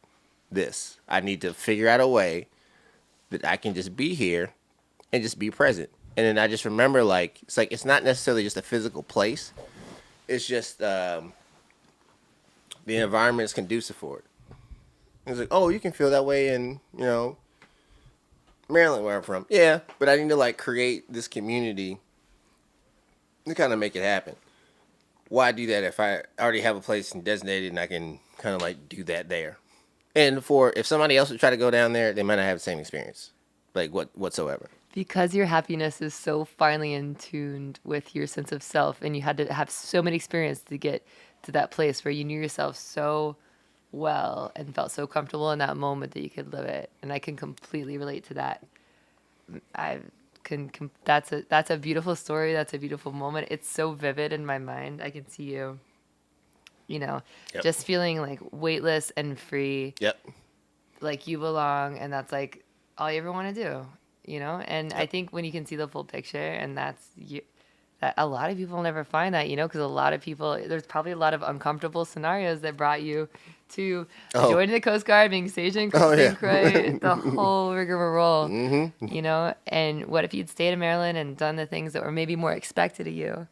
I need to figure out a way that I can just be here and just be present. And then I just remember, like, it's not necessarily just a physical place. It's just the environment is conducive for it. It's like, oh, you can feel that way in, you know, Maryland, where I'm from. Yeah, but I need to like create this community to kind of make it happen. Why do that if I already have a place designated and I can kind of like do that there? And if somebody else would try to go down there, they might not have the same experience, like whatsoever. Because your happiness is so finely in tuned with your sense of self, and you had to have so many experiences to get to that place where you knew yourself so well and felt so comfortable in that moment that you could live it. And I can completely relate to that. That's a beautiful story. That's a beautiful moment. It's so vivid in my mind. I can see you, you know, just feeling like weightless and free. Yep. Like you belong, and that's like all you ever want to do, you know? And I think when you can see the full picture, and that a lot of people never find that, you know, because a lot of people, there's probably a lot of uncomfortable scenarios that brought you to joining the Coast Guard, being stationed in St. Croix, the whole rigmarole, you know? And what if you'd stayed in Maryland and done the things that were maybe more expected of you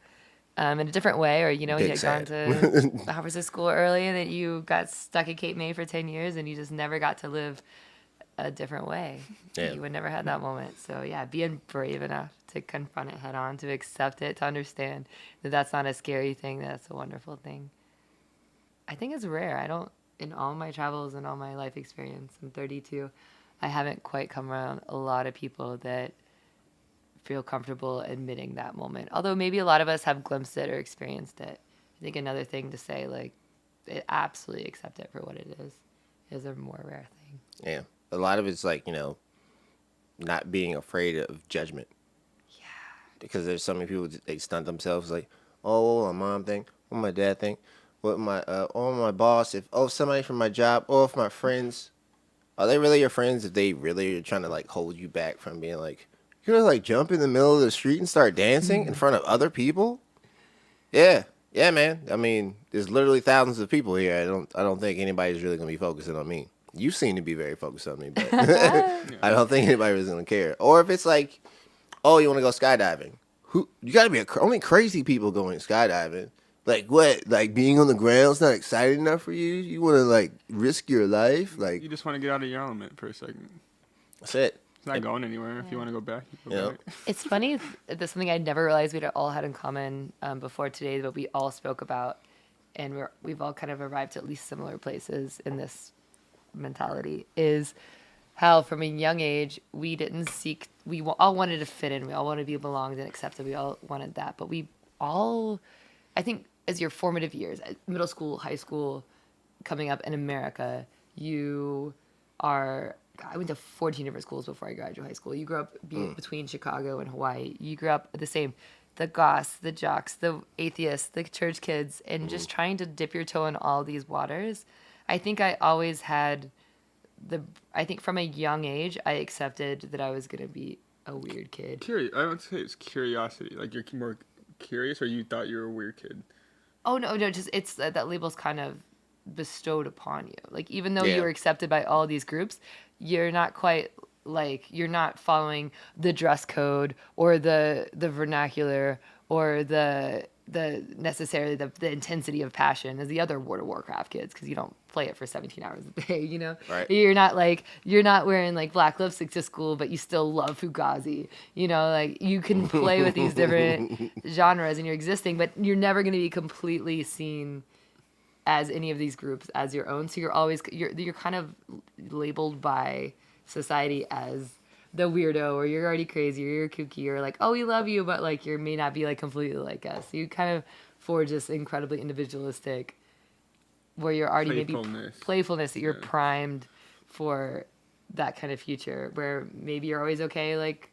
in a different way, or, you know, you had gone to Harvard School early and then you got stuck at Cape May for 10 years and you just never got to live a different way. Yeah. You would never have that moment. So yeah, being brave enough to confront it head on, to accept it, to understand that that's not a scary thing, that's a wonderful thing. I think it's rare. In all my travels and all my life experience, I'm 32, I haven't quite come around a lot of people that feel comfortable admitting that moment. Although maybe a lot of us have glimpsed it or experienced it. I think another thing to say, like, absolutely accept it for what it is a more rare thing. Yeah. A lot of it's like, you know, not being afraid of judgment. Yeah. Because there's so many people, they stunt themselves like, oh, what my mom think, what my dad think, what my boss, if somebody from my job, or if my friends, are they really your friends if they really are trying to like hold you back from being like, you're gonna like jump in the middle of the street and start dancing in front of other people? Yeah. Yeah, man. I mean, there's literally thousands of people here. I don't think anybody's really gonna be focusing on me. You seem to be very focused on me, but I don't think anybody was gonna care. Or if it's like, oh, you want to go skydiving? Who? You gotta be only crazy people going skydiving. Like what? Like being on the ground's not exciting enough for you? You want to like risk your life? Like You just want to get out of your element for a second. that's it. It's not going anywhere. If you want to go back, you go Yeah. back. It's funny. There's something I never realized we'd all had in common before today, but we all spoke about, and we've all kind of arrived at least similar places in this mentality. Is how from a young age we didn't seek. We all wanted to fit in. We all wanted to be belonged and accepted. We all wanted that, but we all, I think, as your formative years, middle school, high school, coming up in America, you are. I went to 14 different schools before I graduated high school. You grew up between Chicago and Hawaii. You grew up the same, the goths, the jocks, the atheists, the church kids, and just trying to dip your toe in all these waters. I think I always had I think from a young age, I accepted that I was going to be a weird kid. I don't say it's curiosity. Like you're more curious, or you thought you were a weird kid. Oh, no, just it's that label's kind of bestowed upon you. Like, even though Yeah. you were accepted by all these groups, you're not quite like, you're not following the dress code or the vernacular or the necessarily the intensity of passion as the other World of Warcraft kids, because you don't play it for 17 hours a day, you know? Right. You're not wearing like black lipstick to school, but you still love Fugazi, you know? Like, you can play with these different genres and you're existing, but you're never going to be completely seen as any of these groups as your own. So you're kind of labeled by society as the weirdo, or you're already crazy, or you're kooky, or like, oh, we love you, but like you may not be like completely like us. You kind of forge this incredibly individualistic, where you're already maybe playfulness that you're primed for that kind of future, where maybe you're always okay like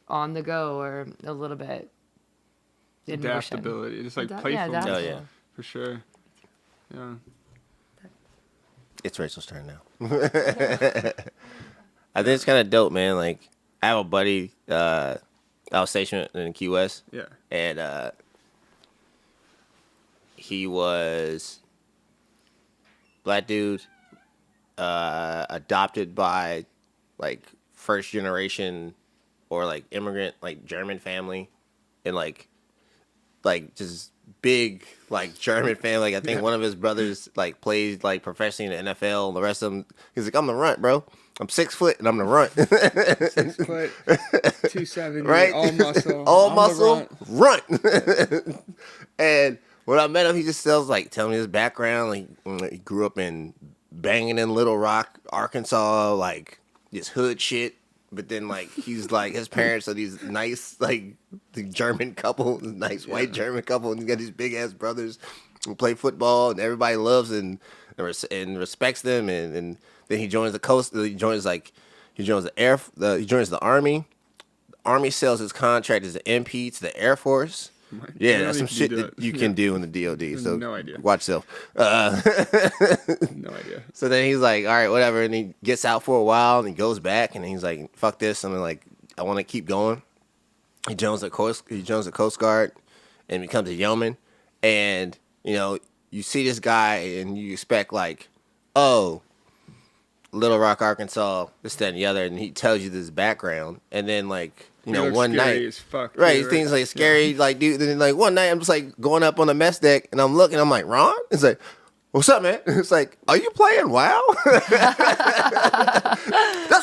on the go or a little bit in motion. Adaptability, just like Yeah, playfulness. Oh, yeah. For sure. Yeah. It's Rachel's turn now. I think it's kind of dope, man. Like, I have a buddy. I was stationed in Key West. Yeah. And he was black dude, adopted by like first generation or like immigrant, like German family, and like just big like German family. Like I think one of his brothers like plays like professionally in the NFL, and the rest of them, he's like, I'm the runt, bro. I'm 6 foot and I'm the runt. 6 foot, 270, Right? all muscle. All I'm muscle, the runt. And when I met him, he just telling me his background. Like he grew up in banging in Little Rock, Arkansas, like this hood shit. But then like he's like his parents are these nice like the German couple, nice white German couple, and he's got these big ass brothers who play football, and everybody loves and respects them. And then he joins the coast. He joins the army. The army sells his contract as an MP to the Air Force. Yeah, that's some shit that you can do in the DOD. So no idea. Watch yourself. No idea. So then he's like, all right, whatever, and he gets out for a while and he goes back and he's like, fuck this. I'm like, I want to keep going. He joins the Coast Guard and becomes a yeoman. And you see this guy and you expect like, oh, Little Rock, Arkansas, this, that, and the other, and he tells you this background, and then like one night, as fuck, right? He thinks like scary, like dude. Then like one night, I'm just like going up on the mess deck, and I'm looking, I'm like, Ron, it's like, what's up, man? It's like, are you playing WoW? That's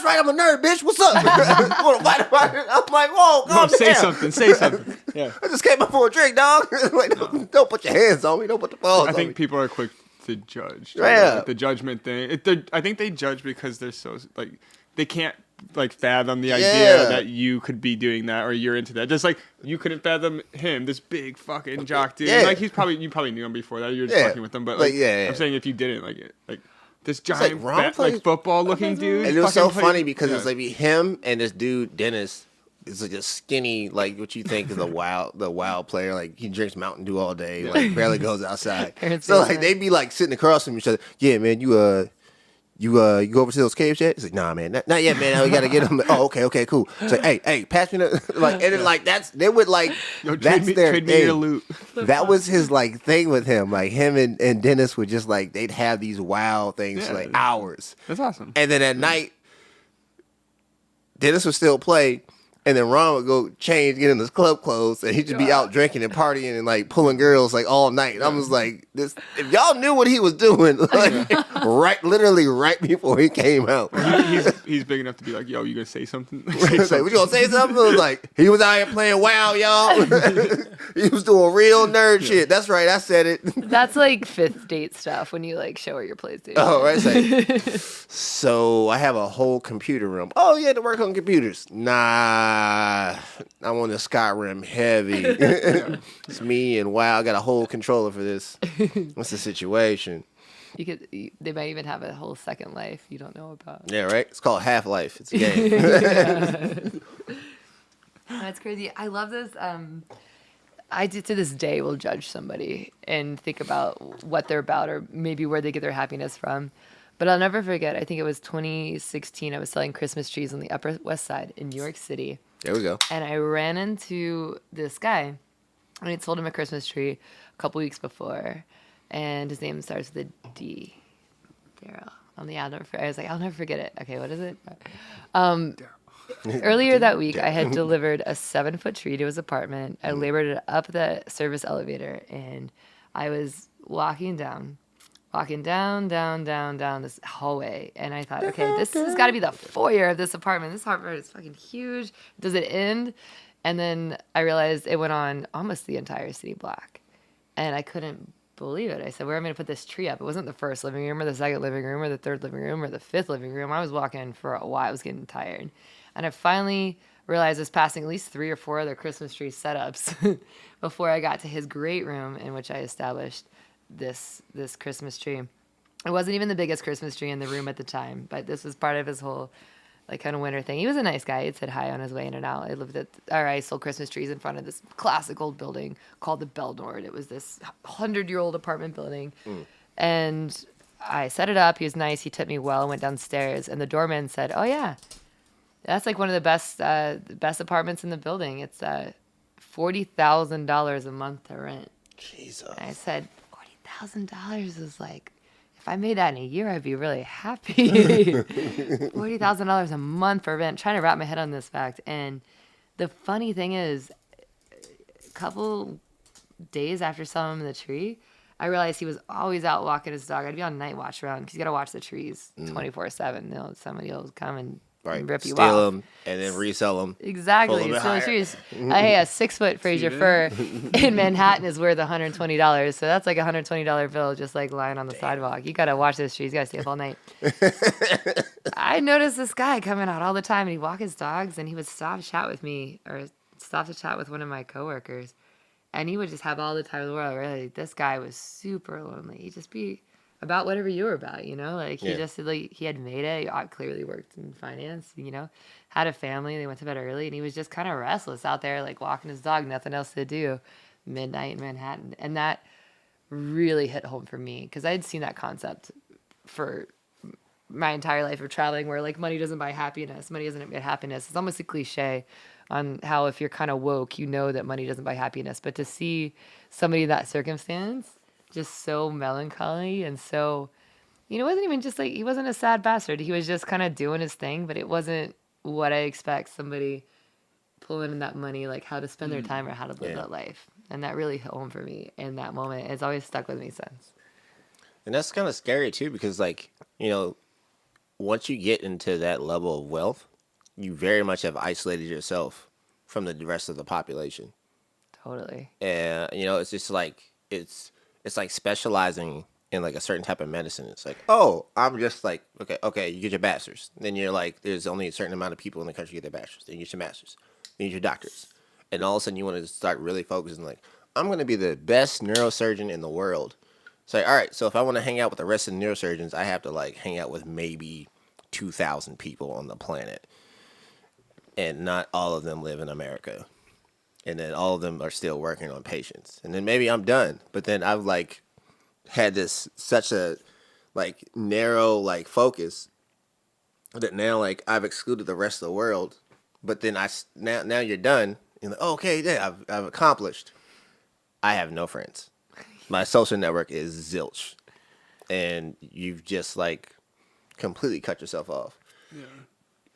right, I'm a nerd, bitch. What's up? I'm like, whoa, calm down. Say something. Yeah. I just came up for a drink, dog. Like, don't put your hands on me. Don't put the balls on me. I think people are quick to judge. Yeah. Like the judgment thing. I think they judge because they're so like they can't like fathom the idea that you could be doing that or you're into that. Just like you couldn't fathom him, this big fucking jock dude. Yeah. Like you probably knew him before that. You were just fucking with him, but like I'm saying if you didn't like this giant like football looking dude. And it was so funny because it was like him and this dude Dennis. Is like a skinny, like what you think is the wild player. Like he drinks Mountain Dew all day, like barely goes outside. So like they'd be like sitting across from each other. Yeah, man, you you go over to those caves yet? He's like, nah, man, not yet, man. We gotta get them. Oh, okay, cool. It's like, hey, pass me the like, and then like they would like Yo, that's their trade me thing. your loot. That was his like thing with him. Like him and Dennis would just like they'd have these wild things for like hours. That's awesome. And then at night, Dennis would still play. And then Ron would go change, get in his club clothes, and he'd just be out drinking and partying and like pulling girls like all night. And I was like, "This, if y'all knew what he was doing, like literally right before he came out." He's big enough to be like, "Yo, you gonna say something?" Like, "What you gonna say something?" I was like, "He was out here playing WoW, y'all. He was doing real nerd shit." That's right, I said it. That's like fifth date stuff when you like show her your PlayStation. Oh, right. It's like, so I have a whole computer room. Oh, you had to work on computers? Nah. I want a Skyrim heavy. It's me and WoW. I got a whole controller for this. What's the situation? They might even have a whole second life you don't know about. Yeah, right? It's called Half-Life. It's a game. That's crazy. I love this. I to this day will judge somebody and think about what they're about or maybe where they get their happiness from. But I'll never forget, I think it was 2016, I was selling Christmas trees on the Upper West Side in New York City. There we go. And I ran into this guy, and I sold him a Christmas tree a couple weeks before, and his name starts with a D. Daryl. I was like, I'll never forget it. Okay, what is it? Earlier that week, I had delivered a 7-foot tree to his apartment. I labored it up the service elevator, and I was walking down this hallway, and I thought, okay, this has got to be the foyer of this apartment. This apartment is fucking huge. Does it end? And then I realized it went on almost the entire city block, and I couldn't believe it. I said, where am I going to put this tree up? It wasn't the first living room or the second living room or the third living room or the fifth living room. I was walking for a while. I was getting tired, and I finally realized I was passing at least 3 or 4 other Christmas tree setups before I got to his great room in which I established this Christmas tree. It wasn't even the biggest Christmas tree in the room at the time, but this was part of his whole like kind of winter thing. He was a nice guy. He'd said hi on his way in and out. I sold Christmas trees in front of this classic old building called the Belnord. It was this 100-year-old apartment building. And I set it up. He was nice. He tipped me well. Went downstairs, and the doorman said, "Oh yeah, that's like one of the best apartments in the building. It's $40,000 a month to rent." Jesus. And I said, $40,000 is like, if I made that in a year, I'd be really happy. $40,000 a month for rent. Trying to wrap my head on this fact. And the funny thing is, a couple days after selling him the tree, I realized he was always out walking his dog. I'd be on night watch around because you got to watch the trees 24/7. Somebody will come and rip you off. Steal them and then resell them. Exactly. So trees. Hey, a 6-foot Fraser fir in Manhattan is worth $120. So that's like a $120 bill just like lying on the sidewalk. You got to watch those trees. You got to stay up all night. I noticed this guy coming out all the time, and he'd walk his dogs, and he would stop to chat with me or stop to chat with one of my coworkers. And he would just have all the time in the world. Really, this guy was super lonely. He'd just be about whatever you were about, Like he just like he had made it. He clearly worked in finance, had a family. They went to bed early, and he was just kind of restless out there, like walking his dog, nothing else to do, midnight in Manhattan. And that really hit home for me because I had seen that concept for my entire life of traveling, where like money doesn't buy happiness. Money doesn't buy happiness. It's almost a cliche on how if you're kind of woke, that money doesn't buy happiness. But to see somebody in that circumstance, just so melancholy and so, it wasn't even just like, he wasn't a sad bastard. He was just kind of doing his thing, but it wasn't what I expect somebody pulling in that money, like how to spend their time or how to live that life. And that really hit home for me in that moment. It's always stuck with me since. And that's kind of scary too, because like, once you get into that level of wealth, you very much have isolated yourself from the rest of the population. Totally. And, it's just like, it's like specializing in like a certain type of medicine. It's like, oh, I'm just like, okay, you get your bachelor's. Then you're like, there's only a certain amount of people in the country who get their bachelor's. Then you get your master's. Then you get your doctors. And all of a sudden you want to start really focusing like, I'm going to be the best neurosurgeon in the world. It's like, all right, so if I want to hang out with the rest of the neurosurgeons, I have to like hang out with maybe 2,000 people on the planet. And not all of them live in America. And then all of them are still working on patients. And then maybe I'm done. But then I've like had such a like narrow like focus that now like I've excluded the rest of the world, but then now you're done. You're like, oh, okay, yeah, I've accomplished. I have no friends. My social network is zilch, and you've just like completely cut yourself off. Yeah.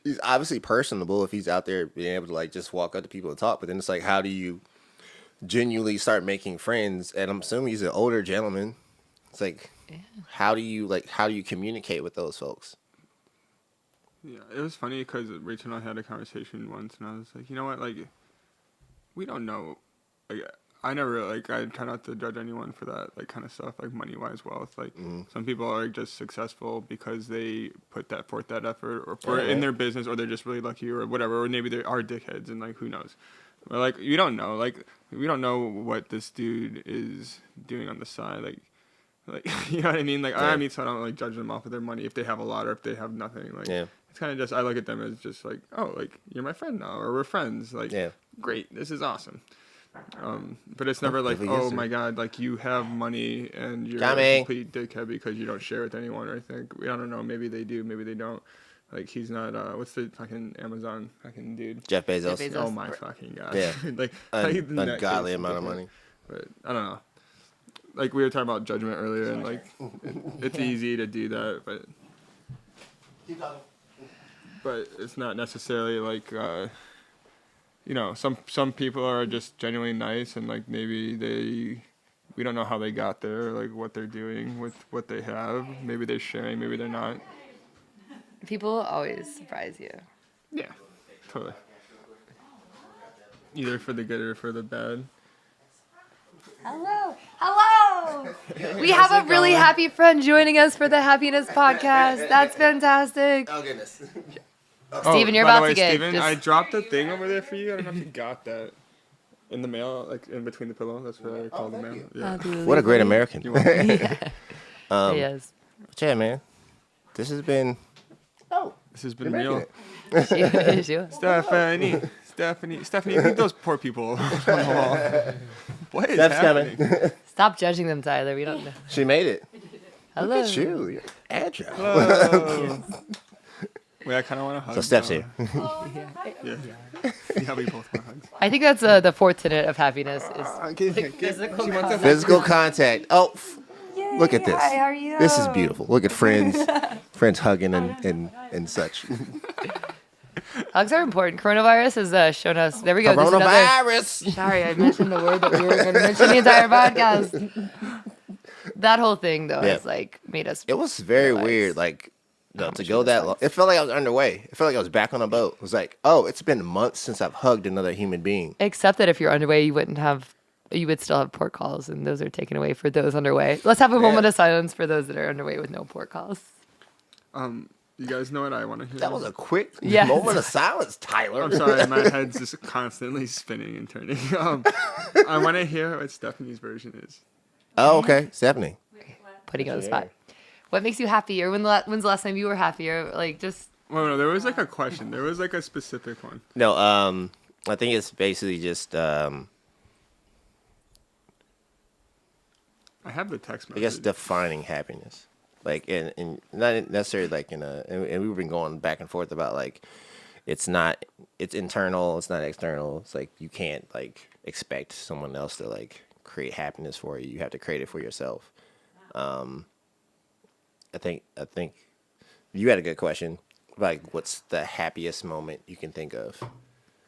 He's obviously personable if he's out there being able to like just walk up to people and talk, but then it's like, how do you genuinely start making friends? And I'm assuming he's an older gentleman. It's like, how do you communicate with those folks? Yeah, it was funny because Rachel and I had a conversation once, and I was like, you know what, like, we don't know. Like, I never, like, I try not to judge anyone for that, like, kind of stuff, like, money-wise wealth. Like, some people are just successful because they put forth that effort, or for in their business, or they're just really lucky, or whatever, or maybe they are dickheads, and, like, who knows. But, like, you don't know. Like, we don't know what this dude is doing on the side, like, you know what I mean? Like, I mean, so I don't, like, judge them off of their money if they have a lot or if they have nothing. Like, it's kind of just, I look at them as just, like, oh, like, you're my friend now, or we're friends. Like, great, this is awesome. But it's never like, oh my God, like you have money and you're a complete dickhead because you don't share with anyone. Or I think, I don't know, maybe they do, maybe they don't. Like he's not, what's the fucking Amazon fucking dude? Jeff Bezos. Oh my fucking God. Yeah. Like, ungodly amount of money. But I don't know. Like we were talking about judgment earlier, and like it's easy to do that, but it's not necessarily like, you know, some people are just genuinely nice, and like maybe we don't know how they got there, like what they're doing with what they have. Maybe they're sharing, maybe they're not. People always surprise you. Yeah, totally. Either for the good or for the bad. Hello. We have a really happy friend joining us for the Happiness Podcast. That's fantastic. Oh goodness. Steven, you're by the about way, to get. Steven, I dropped a thing over there for you. I don't know if you got that in the mail, like in between the pillow. That's what I call the mail. Yeah. What a great American. Yes. Yeah, man. This has been. This has been real. Stephanie, leave those poor people on the wall. What is happening? Coming. Stop judging them, Tyler. We don't know. She made it. Hello. Look at you. You're agile. Hello. Wait, I kind of want to hug. So Steph's here. Yeah, we both want hugs. I think that's the fourth tenet of happiness is Physical contact. Oh, look at this. Hi, how are you? This is beautiful. Look at friends hugging and such. Hugs are important. Coronavirus has shown us. There we go. Coronavirus. Sorry, I mentioned the word that we were going to mention the entire podcast. That whole thing, though, has like made us. It was very weird. Like, no, to go that long. It felt like I was underway. It felt like I was back on a boat. It was like, oh, it's been months since I've hugged another human being. Except that if you're underway, you would still have port calls, and those are taken away for those underway. Let's have a moment of silence for those that are underway with no port calls. You guys know what I want to hear? That was a quick moment of silence, Tyler. I'm sorry, my head's just constantly spinning and turning. I want to hear what Stephanie's version is. Oh, okay. Stephanie. Putting you on the spot. What makes you happy? Or when's the last time you were happy? Or like just... Well, no, there was like a question. There was like a specific one. No, I think it's basically just... I have the text message. I guess defining happiness. Like, and not necessarily like and we've been going back and forth about like, it's internal, it's not external. It's like, you can't like expect someone else to like create happiness for you. You have to create it for yourself. I think you had a good question. Like, what's the happiest moment you can think of?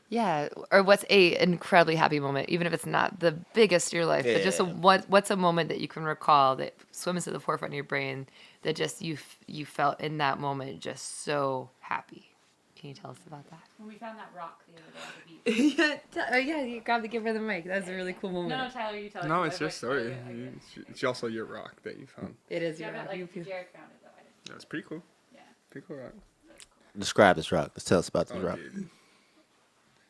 Yeah, or what's a incredibly happy moment, even if it's not the biggest in your life, but just what's a moment that you can recall that swims to the forefront of your brain that just you felt in that moment just so happy. Can you tell us about that? When we found that rock the other day at the beach. Yeah, you grabbed to give her the mic. That's a really cool moment. No, Tyler, you tell it. No, it's your story. It's also your rock that you found. It is your Yeah, rock. but like Jared found it though. I didn't. That's pretty cool. Yeah. Pretty cool rock. Describe this rock. Let's tell us about this rock. Dude.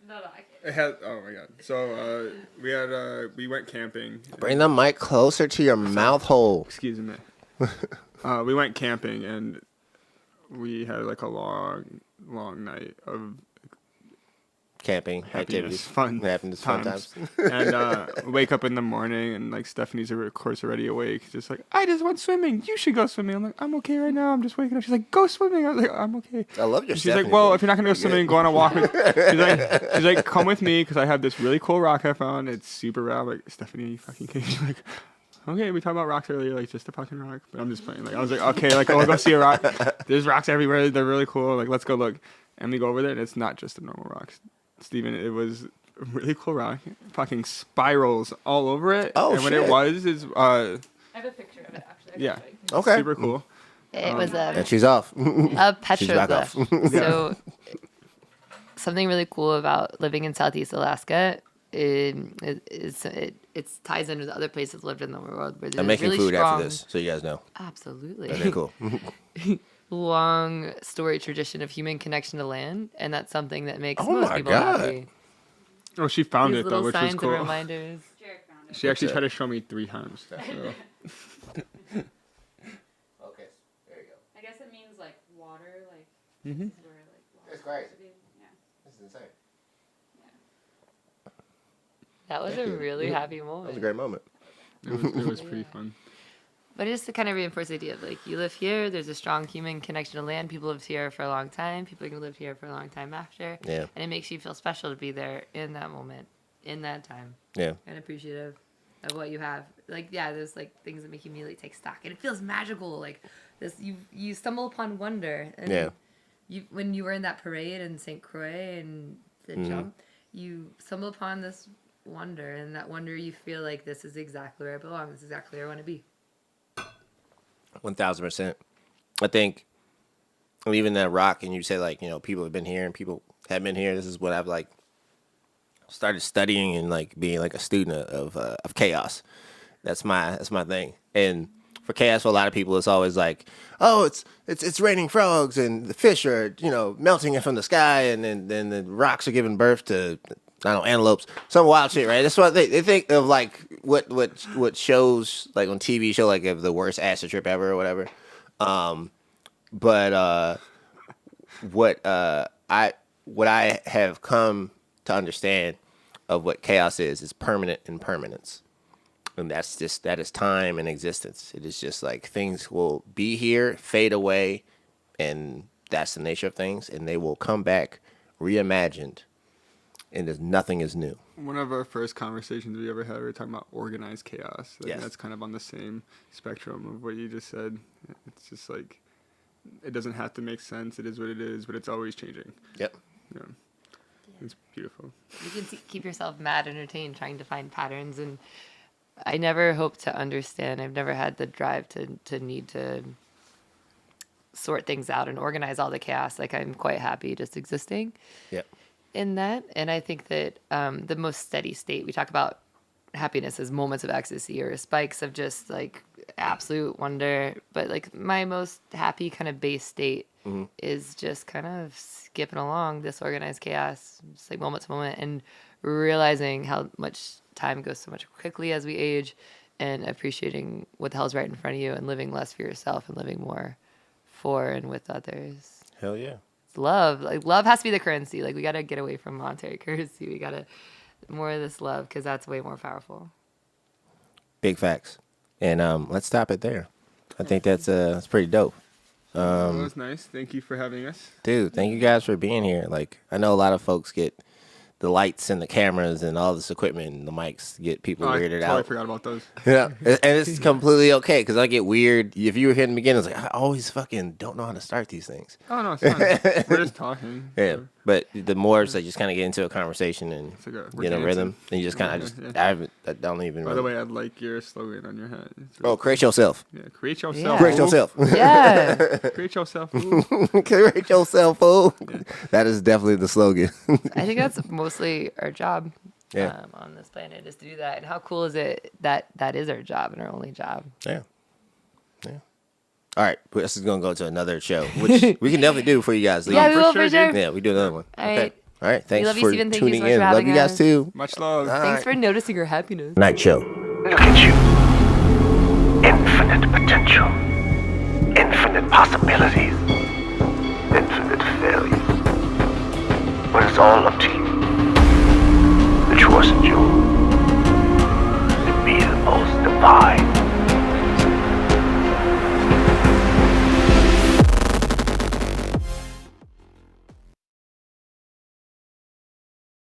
No, I can't. It had. Oh my god. So we went camping. Bring the mic closer to your mouth hole. Excuse me. We went camping and we had like a long night of camping activities, fun happiness, fun times. And wake up in the morning and like Stephanie's of course already awake, just like, I just went swimming. You should go swimming. I'm like, I'm okay right now. I'm just waking up. She's like, go swimming. I was like, I'm okay. I love your. She's like, well, if you're not gonna go swimming, go on a walk. She's like, come with me because I have this really cool rock I found. It's super rad. I'm like, Stephanie, are you fucking kidding? She's like, okay, we talked about rocks earlier, like just a fucking rock. But I'm just playing. Like I was like, okay, like oh, go see a rock. There's rocks everywhere. They're really cool. Like let's go look. And we go over there, and it's not just a normal rock. Steven, it was a really cool rock. Fucking spirals all over it. Oh, and what shit. it was is I have a picture of it actually. I can yeah, show you. Okay. super cool. It was And she's off. a She's back off. petroglyph. So something really cool about living in Southeast Alaska it ties into the other places lived in the world where there's I'm making really food strong, after this, so you guys know. Absolutely. Okay, cool. Long story tradition of human connection to land, and that's something that makes Oh most my people God. happy. Oh, she found These it though, little which was signs and cool. reminders. Jared found it. She actually What's tried to show me 3 times. So. Okay, there you go. I guess it means like water, like Mhm. this is where like water That's great. should be. Yeah. This is insane. That was Thank a you. really happy That moment. was a great moment. It was pretty fun. But just to kind of reinforce the idea of like you live here, there's a strong human connection to land. People lived here for a long time. People are gonna live here for a long time after. Yeah. And it makes you feel special to be there in that moment, in that time, Yeah. and appreciative of what you have. Like yeah, there's like things that make you immediately take stock, and it feels magical. Like this, you stumble upon wonder. And Yeah. when you were in that parade in St. Croix and the jump, you stumble upon this wonder, and that wonder you feel like this is exactly where I belong. This is exactly where I want to be. 1000%. I think even that rock, and you say like, you know, people have been here and people have been here. This is what I've like started studying and like being like a student of chaos. That's my thing. And for chaos, for a lot of people, it's always like, oh, it's raining frogs and the fish are, you know, melting it from the sky, and then the rocks are giving birth to, I don't know, antelopes, some wild shit, right? That's what they think of, like what shows like on TV show like of the worst acid trip ever or whatever. But what I have come to understand of what chaos is permanent impermanence. And that is time and existence. It is just like things will be here, fade away, and that's the nature of things, and they will come back reimagined, and nothing is new. One of our first conversations we ever had, we were talking about organized chaos. Like, Yes. That's kind of on the same spectrum of what you just said. It's just like, it doesn't have to make sense. It is what it is, but it's always changing. Yep. Yeah. It's beautiful. You can keep yourself mad entertained trying to find patterns, and I never hope to understand. I've never had the drive to need to sort things out and organize all the chaos. Like I'm quite happy just existing Yep. in that. And I think that the most steady state, we talk about happiness as moments of ecstasy or spikes of just like absolute wonder. But like my most happy kind of base state is just kind of skipping along this organized chaos, just like moment to moment, and realizing how much time goes so much quickly as we age, and appreciating what the hell's right in front of you, and living less for yourself and living more for and with others. Hell yeah. It's love. Like love has to be the currency. Like we got to get away from monetary currency. We got to more of this love, because that's way more powerful. Big facts. And let's stop it there. I think that's pretty dope. That was nice. Thank you for having us. Dude, thank you guys for being here. Like, I know a lot of folks get the lights and the cameras and all this equipment and the mics get people I weirded totally out. forgot about those. Yeah, and it's completely okay, because I get weird. If you were here in the beginning, it's like, I always fucking don't know how to start these things. Oh, no, it's fine. We're just talking. Yeah, but the more it's like just kind of get into a conversation and It's like we're get a dancing. rhythm, and you just kind of I don't even. By the really- way, I'd like your slogan on your hat. It's Oh, really create yourself. cool. Yeah, create yourself. Yeah. Create yourself. Yeah. Create yourself. Ooh. Create yourself, fool. That is definitely the slogan. I think that's mostly our job Yeah. on this planet, is to do that. And how cool is it that that is our job and our only job? Yeah. Yeah. All right. This is going to go to another show, which we can definitely do for you guys. Yeah, we for will sure, for sure. dude. Yeah, we do another one. All Okay. right. All right. Thanks love you, for Steven. Thank you so tuning much in. for Love having you guys us. too. Much love. Thanks for noticing your happiness. Night show. Look at you. Infinite potential. Infinite possibilities. Infinite failures. But it's all up to you. wasn't you.